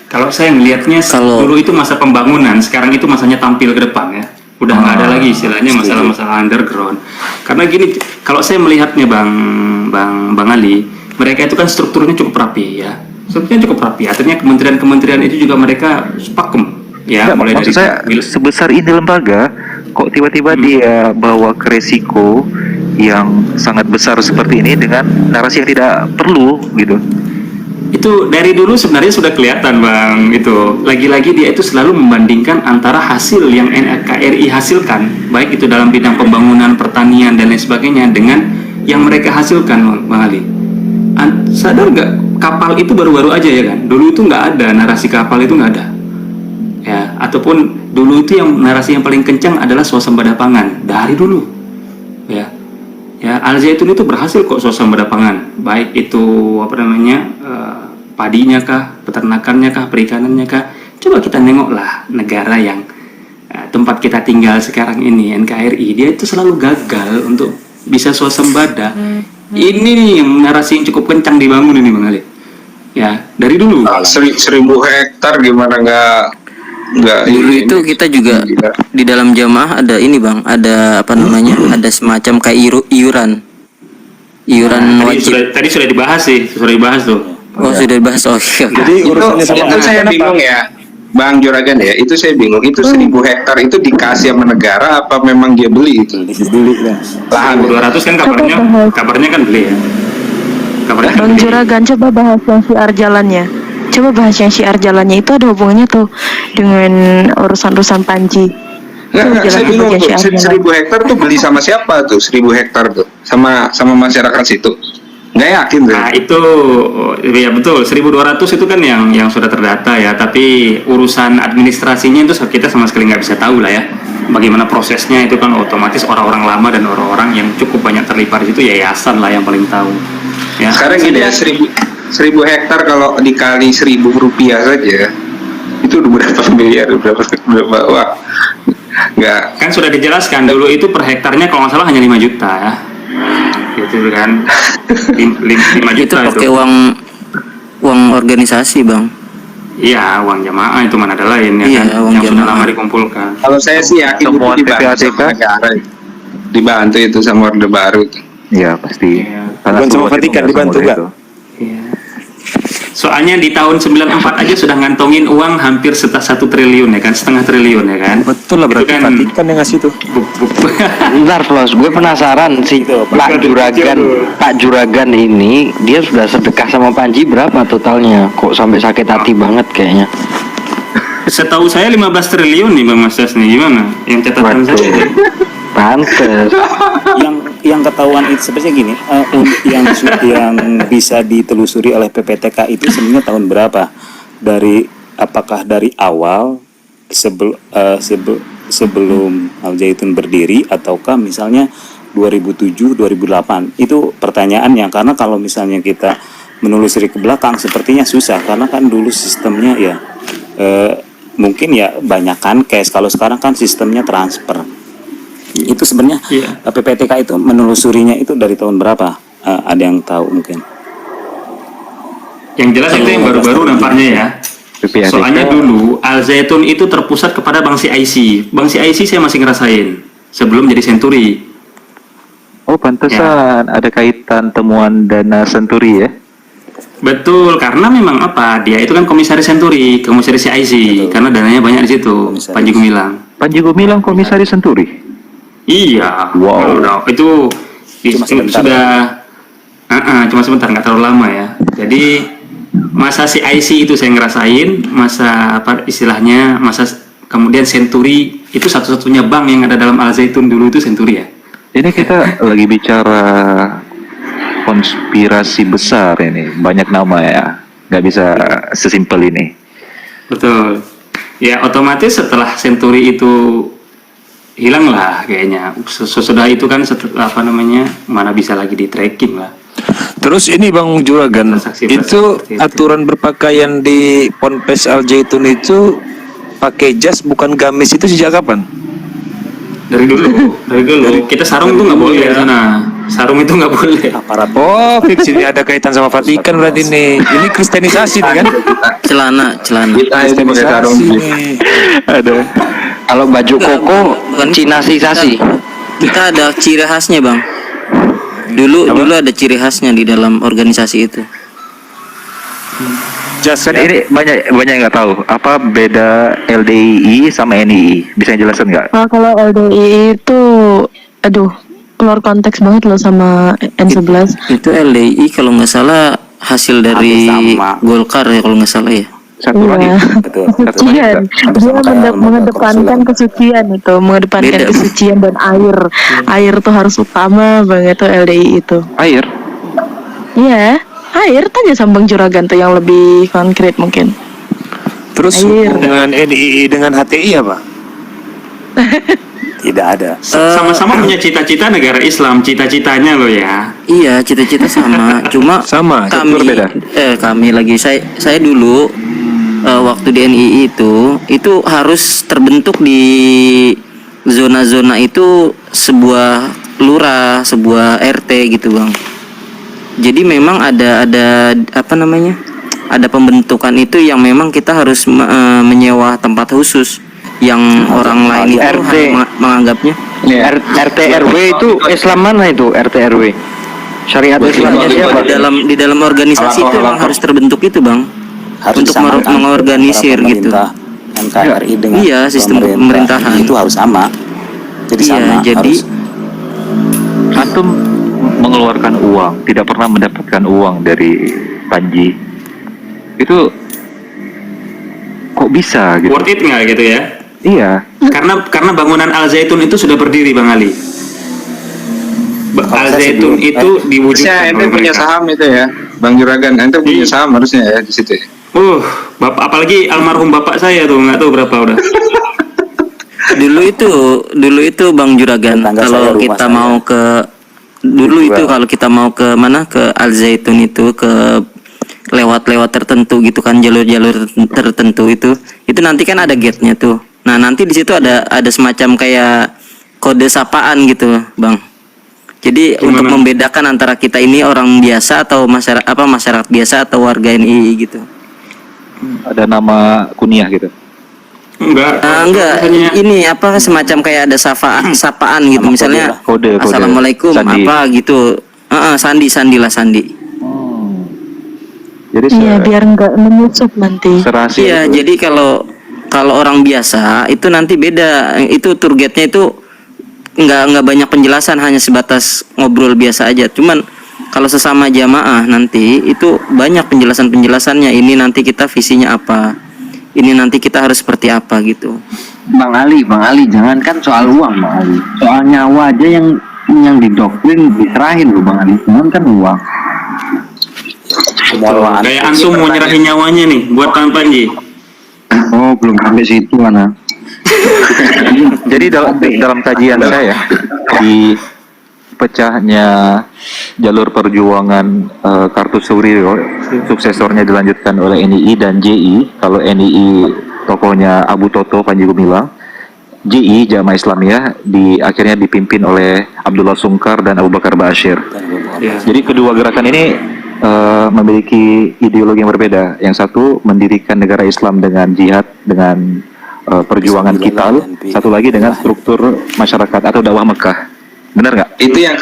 Kalau saya melihatnya dulu itu masa pembangunan, sekarang itu masanya tampil ke depan ya. Udah nggak ada lagi istilahnya masalah-masalah underground. Karena gini, kalau saya melihatnya Bang Ali, mereka itu kan strukturnya cukup rapi ya. Strukturnya cukup rapi. Artinya kementerian-kementerian itu juga mereka pakem ya. Nggak, Mulai maksud dari saya sebesar ini lembaga kok tiba-tiba dia bawa ke resiko yang sangat besar seperti ini dengan narasi yang tidak perlu gitu. Itu dari dulu sebenarnya sudah kelihatan Bang, itu lagi-lagi dia itu selalu membandingkan antara hasil yang NKRI hasilkan, baik itu dalam bidang pembangunan, pertanian dan lain sebagainya, dengan yang mereka hasilkan Bang Ali. Sadar nggak, kapal itu baru-baru aja ya kan, dulu itu nggak ada, narasi kapal itu nggak ada ya, ataupun dulu itu yang narasi yang paling kencang adalah swasembada pangan dari dulu ya. Ya, Al Zaitun itu berhasil kok swasembada pangan, baik itu apa namanya padinya kah, peternakannya kah, perikanannya kah. Coba kita nengoklah negara yang tempat kita tinggal sekarang ini, NKRI, dia itu selalu gagal untuk bisa swasembada. Ini nih yang narasi yang cukup kencang dibangun ini Bang Ali. Ya, dari dulu. 1.000 hektar gimana nggak Dulu itu kita juga di dalam jamaah ada ini Bang, ada apa namanya, ada semacam kayak iuran wajib. Tadi sudah dibahas sih, sudah dibahas tuh. Oh sudah dibahas, oh iya. Jadi urusannya sama itu saya bingung ya. Bang Juragan ya, itu saya bingung. Itu 1.000 hektar itu dikasih sama negara apa memang dia beli itu? Beli lah. Lahan 200 kan kabarnya kan beli ya. Kabarnya kan Bang beli. Juragan, coba bahas yang syiar jalannya. Coba bahas yang syiar jalannya, itu ada hubungannya tuh dengan urusan-urusan Panji. Nggak, saya bingung tuh. Syiar jalan. 1.000 hektar tuh beli sama siapa tuh? 1.000 hektar tuh sama masyarakat situ. Nggak yakin tuh. Nah itu ya betul 1.200 itu kan yang sudah terdata ya, tapi urusan administrasinya itu kita sama sekali nggak bisa tahu lah ya. Bagaimana prosesnya itu kan otomatis orang-orang lama dan orang-orang yang cukup banyak terlibat di situ, yayasan lah yang paling tahu. Ya. Sekarang gini ya, 1.000 hektar kalau dikali 1.000 rupiah saja itu udah berapa miliar, berapa wah. Nggak. Kan sudah dijelaskan dulu itu per hektarnya kalau nggak salah hanya 5 juta ya. Gitu kan. 5 juta Itu pakai uang organisasi, Bang. Iya, uang jamaah itu mana ada lain ya Iya, kan uang yang sudah jamaah. lama dikumpulkan. Kalau saya sih yakin itu dibantu sama negara, dibantu itu sama Orde Baru itu. Iya pasti. Bukan sama Vatikan dibantu gak? Soalnya di tahun 94 aja sudah ngantongin uang hampir 1 triliun ya kan, 0,5 triliun ya kan. Betul lah, berarti kan, Vatikan yang ngasih tuh. Bentar Flos, gue penasaran sih Pak Juragan ini dia sudah sedekah sama Panji berapa totalnya? Kok sampai sakit hati banget kayaknya? Setahu saya 15 triliun nih Bang Mas Das nih, gimana? Yang catatan saya. Pantes. Yang ketahuan itu sebenarnya gini, yang bisa ditelusuri oleh PPTK itu sebenarnya tahun berapa? Apakah dari awal sebelum Al Zaitun berdiri, ataukah misalnya 2007 2008? Itu pertanyaannya, karena kalau misalnya kita menelusuri ke belakang sepertinya susah, karena kan dulu sistemnya ya mungkin ya banyakan cash, kalau sekarang kan sistemnya transfer. Itu sebenarnya PPTK itu menelusurinya itu dari tahun berapa? Ada yang tahu mungkin? Yang jelas itu yang baru-baru nampaknya ya. Soalnya dulu Al Zaitun itu terpusat kepada Bank CIC. Bank CIC saya masih ngerasain sebelum jadi Senturi. Oh pantesan ada kaitan temuan dana Senturi ya? Betul, karena memang apa? Dia itu kan komisaris Senturi, komisaris CIC, karena dananya banyak di situ. Panji Gumilang. Panji Gumilang komisaris Senturi. Iya. Wow. Itu sudah cuma sebentar, nggak terlalu lama ya. Jadi masa CIC itu saya ngerasain, masa apa istilahnya, masa kemudian Senturi itu satu-satunya bank yang ada dalam Al Zaitun dulu itu Senturi ya. Ini kita lagi bicara konspirasi besar ini, banyak nama ya, nggak bisa sesimpel ini. Betul. Ya otomatis setelah Senturi itu hilang lah kayaknya. Sesudah itu kan apa namanya, mana bisa lagi di tracking lah. Terus ini Bang Juragan, itu aturan berpakaian di Ponpes Al Zaitun itu pakai jas bukan gamis itu sejak kapan? Dari dulu. Kita sarung itu nggak boleh di sana. Sarung itu nggak boleh. Oh, fix ini ada kaitan sama Vatikan berarti nih. Ini kristenisasi nih kan? Celana. Kristenisasi nih. Ada. Kalau baju koko Cinasisasi. Kita ada ciri khasnya, Bang. Dulu ada ciri khasnya di dalam organisasi itu. Kan ini banyak yang nggak tahu apa beda LDII sama NII, bisa jelaskan nggak? Kalau LDII itu, aduh, keluar konteks banget loh sama N11. Itu LDI kalau nggak salah hasil dari Golkar ya kalau nggak salah ya. Iya, kesucian. Dia mengedepankan kesucian itu, mengedepankan kesucian dan air. Air tuh harus utama banget tuh LDI itu. Air? Iya, air. Tanya sama Bang Juragan tuh yang lebih konkret mungkin. Terus hubungan NII dengan HTI apa? Tidak ada. Sama-sama punya cita-cita negara Islam, cita-citanya loh ya. Iya, cita-cita sama. Cuma kami lagi saya dulu waktu di NII itu harus terbentuk di zona-zona itu sebuah lurah, sebuah RT gitu, Bang. Jadi memang ada apa namanya? Ada pembentukan itu yang memang kita harus menyewa tempat khusus yang orang lain itu menganggapnya. RT RW itu Islam mana itu RT RW? Syariat Islamnya siapa? Di dalam organisasi itu memang harus terbentuk itu, Bang. Untuk mengorganisir gitu. NKRI dengan sistem pemerintahan itu harus sama. Jadi sama. Jadi antum mengeluarkan uang, tidak pernah mendapatkan uang dari Panji. Itu kok bisa gitu? Worth it nggak gitu ya? Iya. Karena bangunan Al Zaitun itu sudah berdiri, Bang Ali. Al Zaitun itu diwujudkan ente oleh punya mereka. saham itu ya, Bang Juragan. Ente punya saham harusnya ya di situ. Bapak, apalagi almarhum bapak saya tuh nggak tahu berapa udah. dulu itu Bang Juragan, kalau kita mau ke kalau kita mau ke mana, ke Al Zaitun itu, ke lewat tertentu gitu kan, jalur-jalur tertentu itu nanti kan ada gate-nya tuh. Nah, nanti di situ ada semacam kayak kode sapaan gitu, Bang. Jadi untuk membedakan antara kita ini orang biasa atau masyarakat biasa atau warga NII gitu. Ada nama kunyah gitu. Enggak. Ini semacam kayak ada sapaan gitu, misalnya kode. Assalamualaikum Sandi. apa gitu. Sandi. Jadi biar nggak menyusup nanti. Iya, jadi kalau orang biasa itu nanti beda. Itu tour guide-nya itu nggak banyak penjelasan, hanya sebatas ngobrol biasa aja. Cuman kalau sesama jamaah nanti itu banyak penjelasannya. Ini nanti kita visinya apa, ini nanti kita harus seperti apa gitu. Bang Ali, jangankan soal uang, Bang Ali, soal nyawa aja yang didoktrin diserahin loh, Bang Ali. Jangan kan uang. Kayak antum mau nyerahin nyawanya nih buat Kang Panji. Oh, belum sampai situ mana. Jadi dalam kajian saya di pecahnya jalur perjuangan Kartosuryo, suksesornya dilanjutkan oleh NII dan JI. Kalau NII tokohnya Abu Toto Panji Gumilang, JI Jamaah Islamiyah akhirnya dipimpin oleh Abdullah Sungkar dan Abu Bakar Ba'asyir. Jadi kedua gerakan ini memiliki ideologi yang berbeda. Yang satu mendirikan negara Islam dengan jihad, dengan perjuangan Qital. Satu lagi dengan struktur masyarakat atau dakwah Mekah. Benar nggak? Itu yang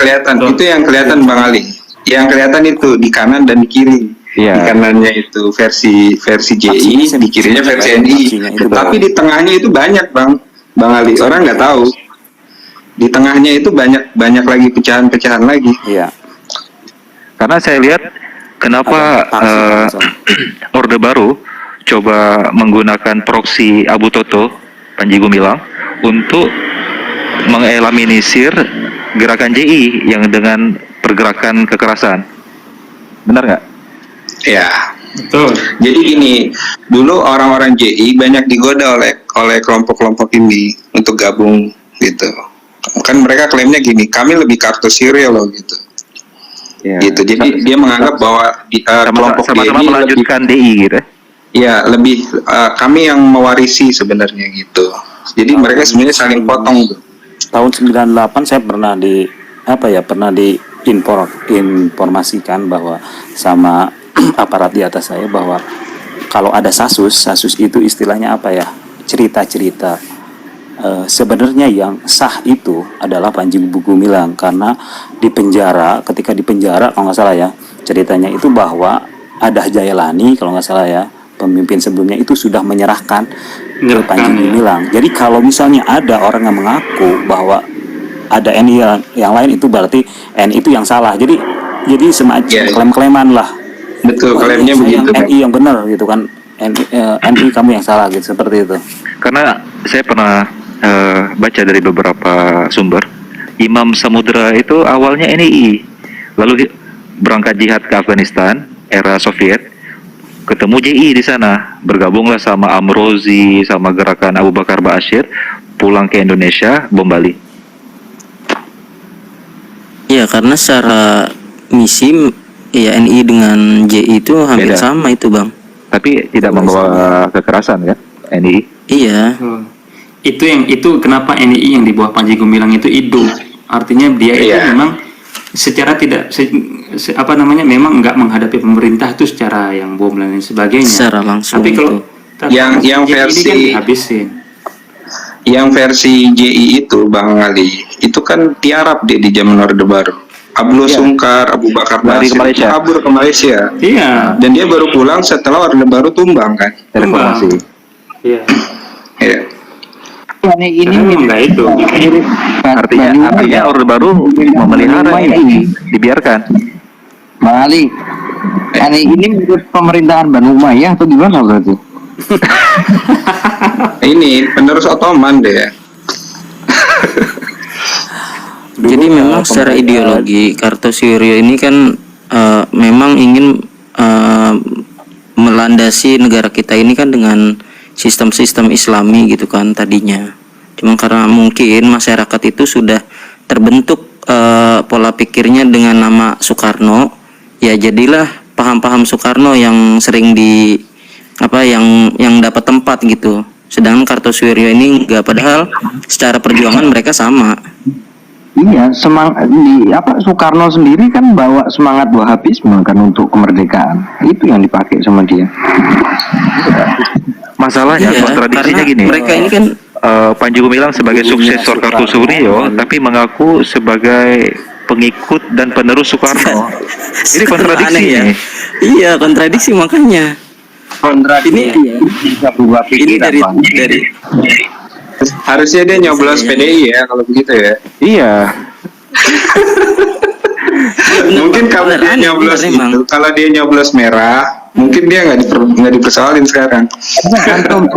kelihatan Bang Ali. Yang kelihatan itu di kanan dan di kiri. Iya. Di kanannya itu versi JI, di kirinya versi NII. Tapi di tengahnya itu banyak Bang Ali. Orang nggak tahu. Di tengahnya itu banyak lagi pecahan-pecahan lagi. Iya. Karena saya lihat kenapa Orde Baru coba menggunakan proksi Abu Toto Panji Gumilang untuk mengeliminir gerakan JI yang dengan pergerakan kekerasan. Benar nggak? Ya, betul. Jadi gini, dulu orang-orang JI banyak digoda oleh kelompok-kelompok ini untuk gabung gitu. Kan mereka klaimnya gini, kami lebih Kartosuryo loh gitu. Ya. Gitu. Jadi dia menganggap bahwa kelompok sama-sama JI melanjutkan DI gitu. Ya, lebih kami yang mewarisi sebenarnya gitu. Jadi mereka sebenarnya saling potong tuh. Tahun 98 saya pernah diinformasikan bahwa sama aparat di atas saya bahwa kalau ada sasus itu istilahnya apa ya? Cerita-cerita. Sebenarnya yang sah itu adalah Panji Gumilang, karena ketika di penjara kalau nggak salah ya, ceritanya itu bahwa ada Jailani kalau nggak salah ya, pemimpin sebelumnya itu sudah menyerahkan ke Panji Gumilang. Jadi kalau misalnya ada orang yang mengaku bahwa ada NI yang lain, itu berarti NI itu yang salah. Jadi semacam klaim-klaiman lah. Betul, klaimnya begitu. NI yang benar gitu kan. NI kamu yang salah gitu, seperti itu. Karena saya pernah baca dari beberapa sumber, Imam Samudra itu awalnya NII, lalu berangkat jihad ke Afghanistan era Soviet, ketemu JI di sana, bergabunglah sama Amrozi, sama gerakan Abu Bakar Ba'asyir, pulang ke Indonesia, bom Bali. Iya, karena secara misi ya NII dengan JI itu hampir Beda. sama itu, Bang. Tapi tidak membawa kekerasan ya, NII. Iya. Itu kenapa NII yang di bawah Panji Gumilang itu hidup. Artinya dia itu memang secara memang nggak menghadapi pemerintah itu secara yang bom dan lain sebagainya. Secara langsung. Tapi kalau yang versi kan dihabisin. Yang versi JI itu Bang Ali, itu kan tiarap dia di zaman Orde Baru. Abdullah Sungkar, Abu Bakar Ba'asyir kabur ke Malaysia. Iya. Dan dia baru pulang setelah Orde Baru tumbang kan. Tumbang. Iya. Iya. Ini enggak itu. Artinya Orde Baru memelihara ini, dibiarkan. Bang Ali, ini menurut pemerintahan Banu Umayyah atau gimana berarti? Ini penerus Ottoman deh. Jadi memang secara ideologi Kartosuwiryo ini kan memang ingin melandasi negara kita ini kan dengan sistem-sistem Islami gitu kan tadinya. Cuma karena mungkin masyarakat itu sudah terbentuk pola pikirnya dengan nama Soekarno, ya jadilah paham-paham Soekarno yang sering yang dapat tempat gitu. Sedangkan Kartosuwiryo ini enggak, padahal secara perjuangan mereka sama. Iya, Soekarno sendiri kan bawa semangat Wahabisme kan untuk kemerdekaan. Itu yang dipakai sama dia. Masalahnya kontradiksinya gini. Mereka ini kan Panji Gumilang sebagai suksesor Kartosuwiryo tapi mengaku sebagai pengikut dan penerus Soekarno. Ini kontradiksi ya. Iya, kontradiksi makanya. Kontradiksi bisa berubah pikiran. Ini dari Harusnya dia nyoblos PDI ya kalau begitu ya. Iya. Mungkin kalau dia nyoblos itu, kalau dia nyoblos merah, mungkin dia nggak dipersoalin sekarang. Antum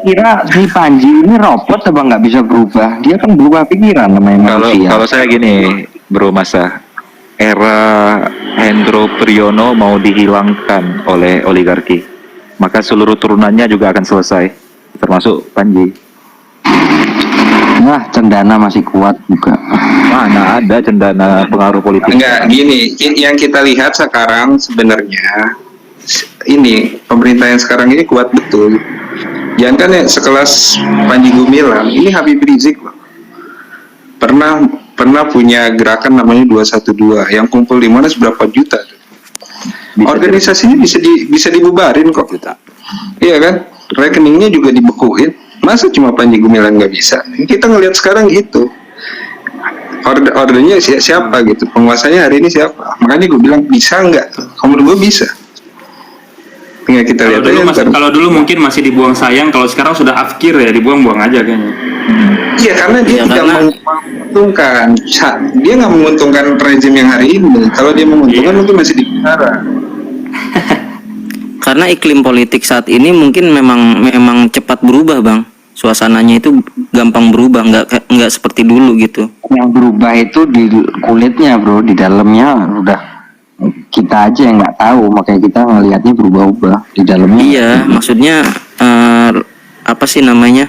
kira si Panji ini robot apa nggak bisa berubah? Dia kan berubah pikiran namanya manusia. Kalau saya gini, Bro Masa, era Hendro Priyono mau dihilangkan oleh oligarki, maka seluruh turunannya juga akan selesai, termasuk Panji. Nah, Cendana masih kuat juga. Mana ada Cendana pengaruh politik? Enggak, gini, yang kita lihat sekarang sebenarnya ini pemerintah yang sekarang ini kuat betul. Jangan kan ya sekelas Panji Gumilang, ini Habib Rizik loh. Pernah punya gerakan namanya 212 yang kumpul di mana berapa juta. Organisasinya bisa dibubarin kok. Iya kan? Rekeningnya juga dibekuin. Masa cuma Panji Gumilang nggak bisa? Kita ngelihat sekarang gitu. Ordernya siapa gitu? Penguasanya hari ini siapa? Makanya gue bilang bisa nggak? Menurut gue bisa. Tinggal kita lihat aja. Kalau dulu mungkin masih dibuang sayang, kalau sekarang sudah afkir ya, dibuang-buang aja kayaknya. Iya, karena dia tidak menguntungkan. Dia nggak menguntungkan rezim yang hari ini. Kalau dia menguntungkan mungkin masih dipelihara. Karena iklim politik saat ini mungkin memang cepat berubah, Bang. Suasananya itu gampang berubah, nggak seperti dulu gitu. Yang berubah itu di kulitnya, Bro, di dalamnya udah kita aja yang nggak tahu, makanya kita ngelihatnya berubah-ubah di dalamnya. Iya, maksudnya apa sih namanya?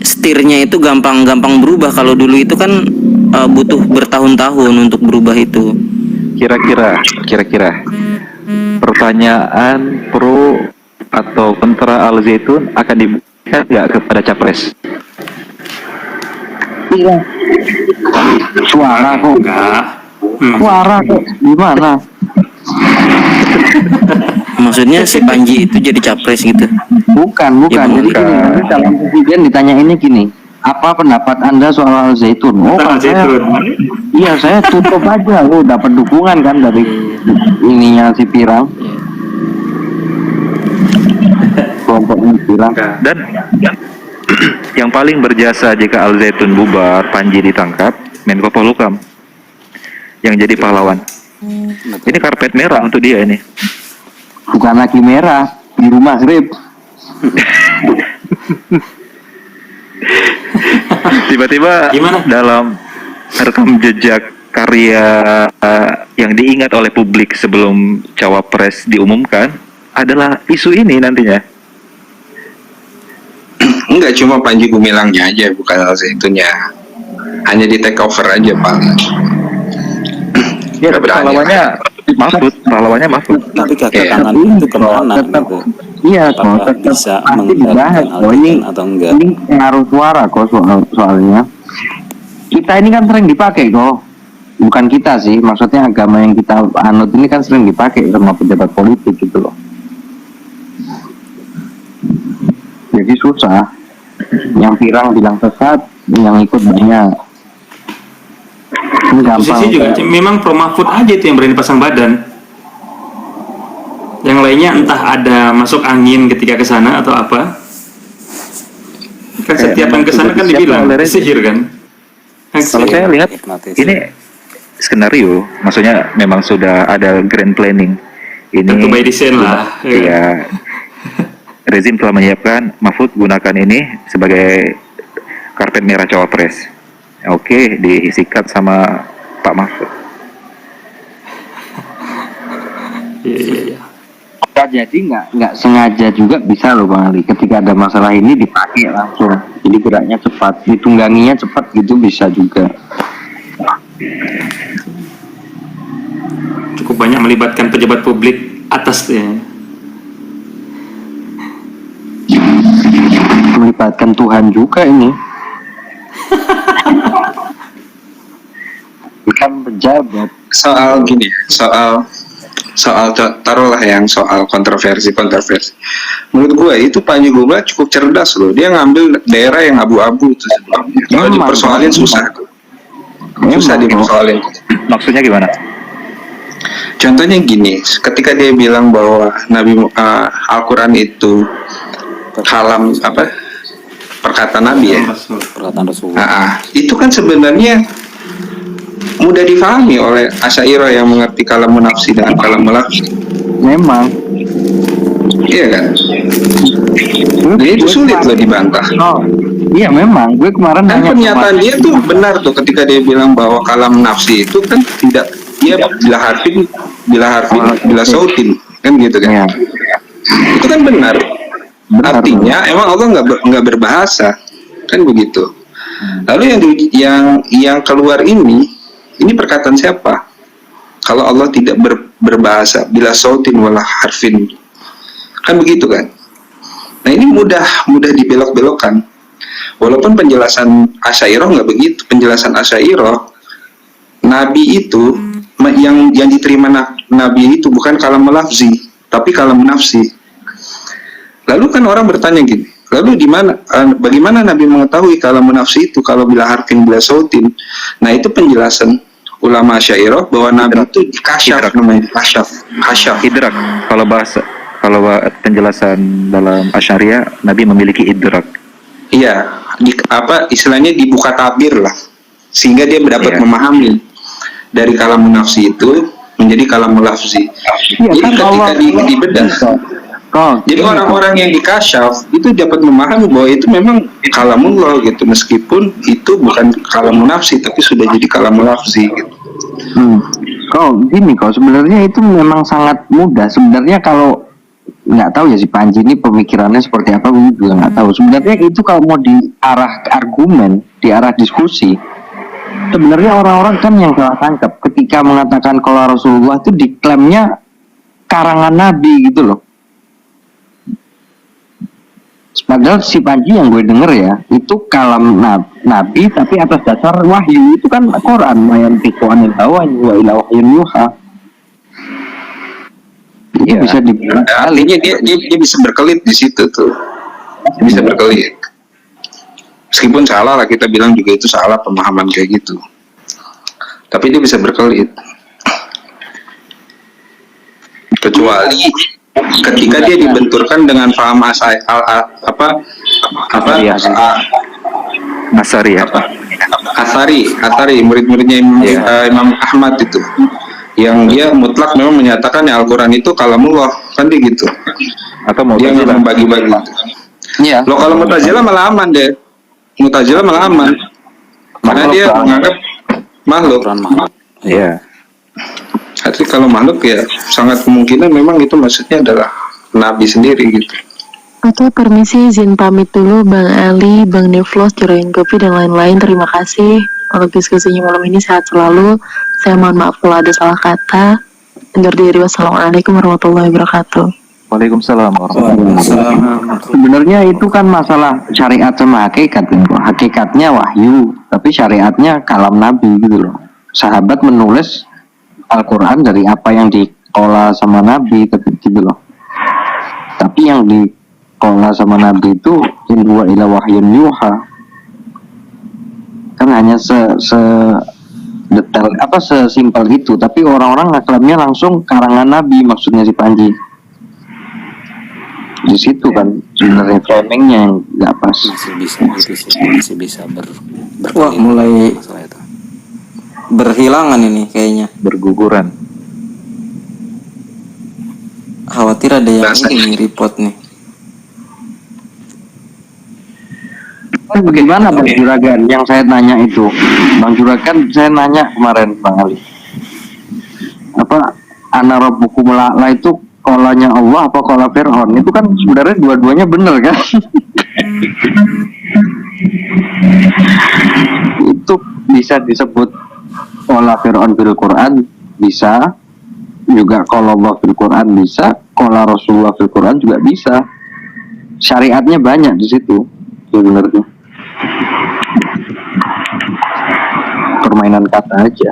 Setirnya itu gampang berubah. Kalau dulu itu kan butuh bertahun-tahun untuk berubah itu. Kira-kira pertanyaan pro atau kontra Al Zaitun akan diberikan nggak kepada capres? Iya. Suara kok. Suara kok gimana? Maksudnya si Panji itu jadi capres gitu? Bukan. Ya, jadi gini, calon presiden ditanya ini gini, apa pendapat Anda soal Al Zaitun? Saya tutup aja, dapat dukungan kan dari ininya si Pirang. Kelompoknya Pirang. Dan yang paling berjasa jika Al Zaitun bubar, Panji ditangkap, Menko Polhukam yang jadi pahlawan. Ini karpet merah untuk dia ini. Bukan lagi merah, biru maghrib. Tiba-tiba dalam rekam jejak karya yang diingat oleh publik sebelum cawapres diumumkan adalah isu ini nantinya. Enggak cuma Panji Gumilangnya aja, bukan Al Zaitunnya. Hanya di take over aja, Pak. Ya, pahlawannya Mahfud. Tapi kedatangan itu kemana gitu? Iya, apakah bisa mengendalikan Al Zaitun atau enggak? Ini pengaruh suara kok soalnya. Kita ini kan sering dipakai kok. Bukan kita sih, maksudnya agama yang kita anut ini kan sering dipakai sama pejabat politik gitu loh. Jadi susah. Yang Pirang bilang sesat, yang ikut banyak. Ini gampang. Posisi juga memang Pro Mahfud aja itu yang berani pasang badan. Yang lainnya entah ada masuk angin ketika ke sana atau apa. Kan setiap yang kesana kan dibilang sihir kan. Kalau saya lihat ini skenario, maksudnya memang sudah ada grand planning. Ini tentu by design lah. Ya, rezim telah menyiapkan Mahfud gunakan ini sebagai karpet merah cawapres. Oke, disikat sama Pak Mahfud. Iya. Jadi nggak sengaja juga bisa loh Bang Ali. Ketika ada masalah ini dipakai langsung. Jadi geraknya cepat, ditungganginya cepat gitu bisa juga. Cukup banyak melibatkan pejabat publik atasnya. Melibatkan Tuhan juga ini. Bukan pejabat. Soal gini, soal taruhlah yang soal kontroversi. Menurut gue itu Panji Gumilang cukup cerdas loh. Dia ngambil daerah yang abu-abu itu sebelumnya. Kalau dipersoalin susah. Susah dipersoalin. Maksudnya gimana? Contohnya gini, ketika dia bilang bahwa Al-Quran itu kalam perkataan Nabi ya. Perkataan Rasul. Itu kan sebenarnya mudah difahami oleh Asy'ariyah yang mengerti kalamun nafsi dengan kalamul lafzi. Memang. Iya kan? Jadi itu sulit loh dibantah. Oh, iya memang. Gue kemarin kan pernyataan dia tuh benar tuh ketika dia bilang bahwa kalam nafsi itu kan tidak dia bila harfin bila sautin kan gitu kan. Itu kan benar. Artinya emang Allah nggak berbahasa kan begitu. Lalu yang keluar ini perkataan siapa? Kalau Allah tidak berbahasa bila sautin wala harfin, kan begitu kan? Nah ini mudah dibelok-belokkan. Walaupun penjelasan Asy'ariyah nggak begitu. Penjelasan Asy'ariyah, Nabi itu yang diterima Nabi itu bukan kalam lafzi, tapi kalam nafsi. Lalu kan orang bertanya gini, lalu bagaimana Nabi mengetahui kalau nafsi itu kalau bila harfin bila sautin? Nah itu penjelasan ulama Asy'ariyah bahwa Nabi itu dikasyaf namanya, kasyaf. Idrak. Kalau penjelasan dalam Asy'ariyah, Nabi memiliki idrak. Iya, istilahnya dibuka tabir lah, sehingga dia dapat memahami dari kalamun nafsi itu menjadi kalamun lafzi. Jadi ketika dibedah. Jadi orang-orang yang dikasyaf itu dapat memahami bahwa itu memang kalamullah gitu, meskipun itu bukan kalamun nafsi tapi sudah jadi kalamun lafzi gitu. Sebenarnya itu memang sangat mudah. Sebenarnya kalau nggak tahu ya si Panji ini pemikirannya seperti apa, gue juga nggak tahu. Sebenarnya itu kalau mau diarah argumen, diarah diskusi, sebenarnya orang-orang kan yang salah tangkap ketika mengatakan kalau Rasulullah itu diklaimnya karangan Nabi gitu loh. Padahal si Panji yang gue denger ya itu kalam Nabi tapi atas dasar wahyu. Itu kan Quran mayan tikuanil hawa wa ila wahyun yuha. Itu bisa dibilang artinya dia bisa berkelit di situ tuh. Bisa berkelit. Meskipun salah lah, kita bilang juga itu salah pemahaman kayak gitu. Tapi dia bisa berkelit. Kecuali ketika dia dibenturkan dengan paham Asari murid-muridnya Imam Ahmad itu, yang dia mutlak memang menyatakan ya Al-Quran itu kalamullah kan dia gitu, atau dia nggak membagi-bagi. Iya. Lo kalau Mu'tazilah malah aman deh, karena dia menganggap makhluk. Iya. Tapi kalau makhluk ya sangat kemungkinan memang itu maksudnya adalah Nabi sendiri gitu. Oke, permisi izin pamit dulu Bang Ali, Bang Niflos, Juragan Kopi dan lain-lain. Terima kasih untuk diskusinya malam ini, sehat selalu. Saya mohon maaf kalau ada salah kata. Undur diri, wassalamualaikum warahmatullahi wabarakatuh. Waalaikumsalam warahmatullahi wabarakatuh. Sebenarnya itu kan masalah syariat sama hakikat kan. Hakikatnya wahyu, tapi syariatnya kalam Nabi gitu loh. Sahabat menulis Al-Quran dari apa yang diolah sama Nabi gitu loh. Tapi yang diolah sama Nabi itu in huwa ila wahyun yuha. Kan hanya detail sesimpel itu, tapi orang-orang ngaklaimnya langsung karangan Nabi, maksudnya si Panji. di situ kan sebenarnya framingnya yang nggak pas. Masih bisa wah mulai berhilangan ini kayaknya, berguguran. Khawatir ada yang ini report nih. Gimana Bang Juragan? Yang saya tanya itu, Bang Juragan, saya nanya kemarin Bang Ali, apa ana rabbukum la'la itu kolanya Allah apa kola Fir'aun? Itu kan sebenarnya dua-duanya benar kan? Itu bisa disebut kola Fir'aun fil Quran, bisa juga kola Allah fil Quran, bisa kola Rasulullah fil Quran juga bisa. Syariatnya banyak di situ sebenarnya. Permainan kata aja.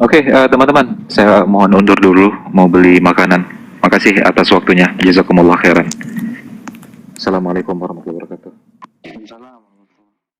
Oke, teman-teman, saya mohon undur dulu, mau beli makanan. Makasih atas waktunya. Jazakumullah khairan. Assalamualaikum warahmatullahi wabarakatuh.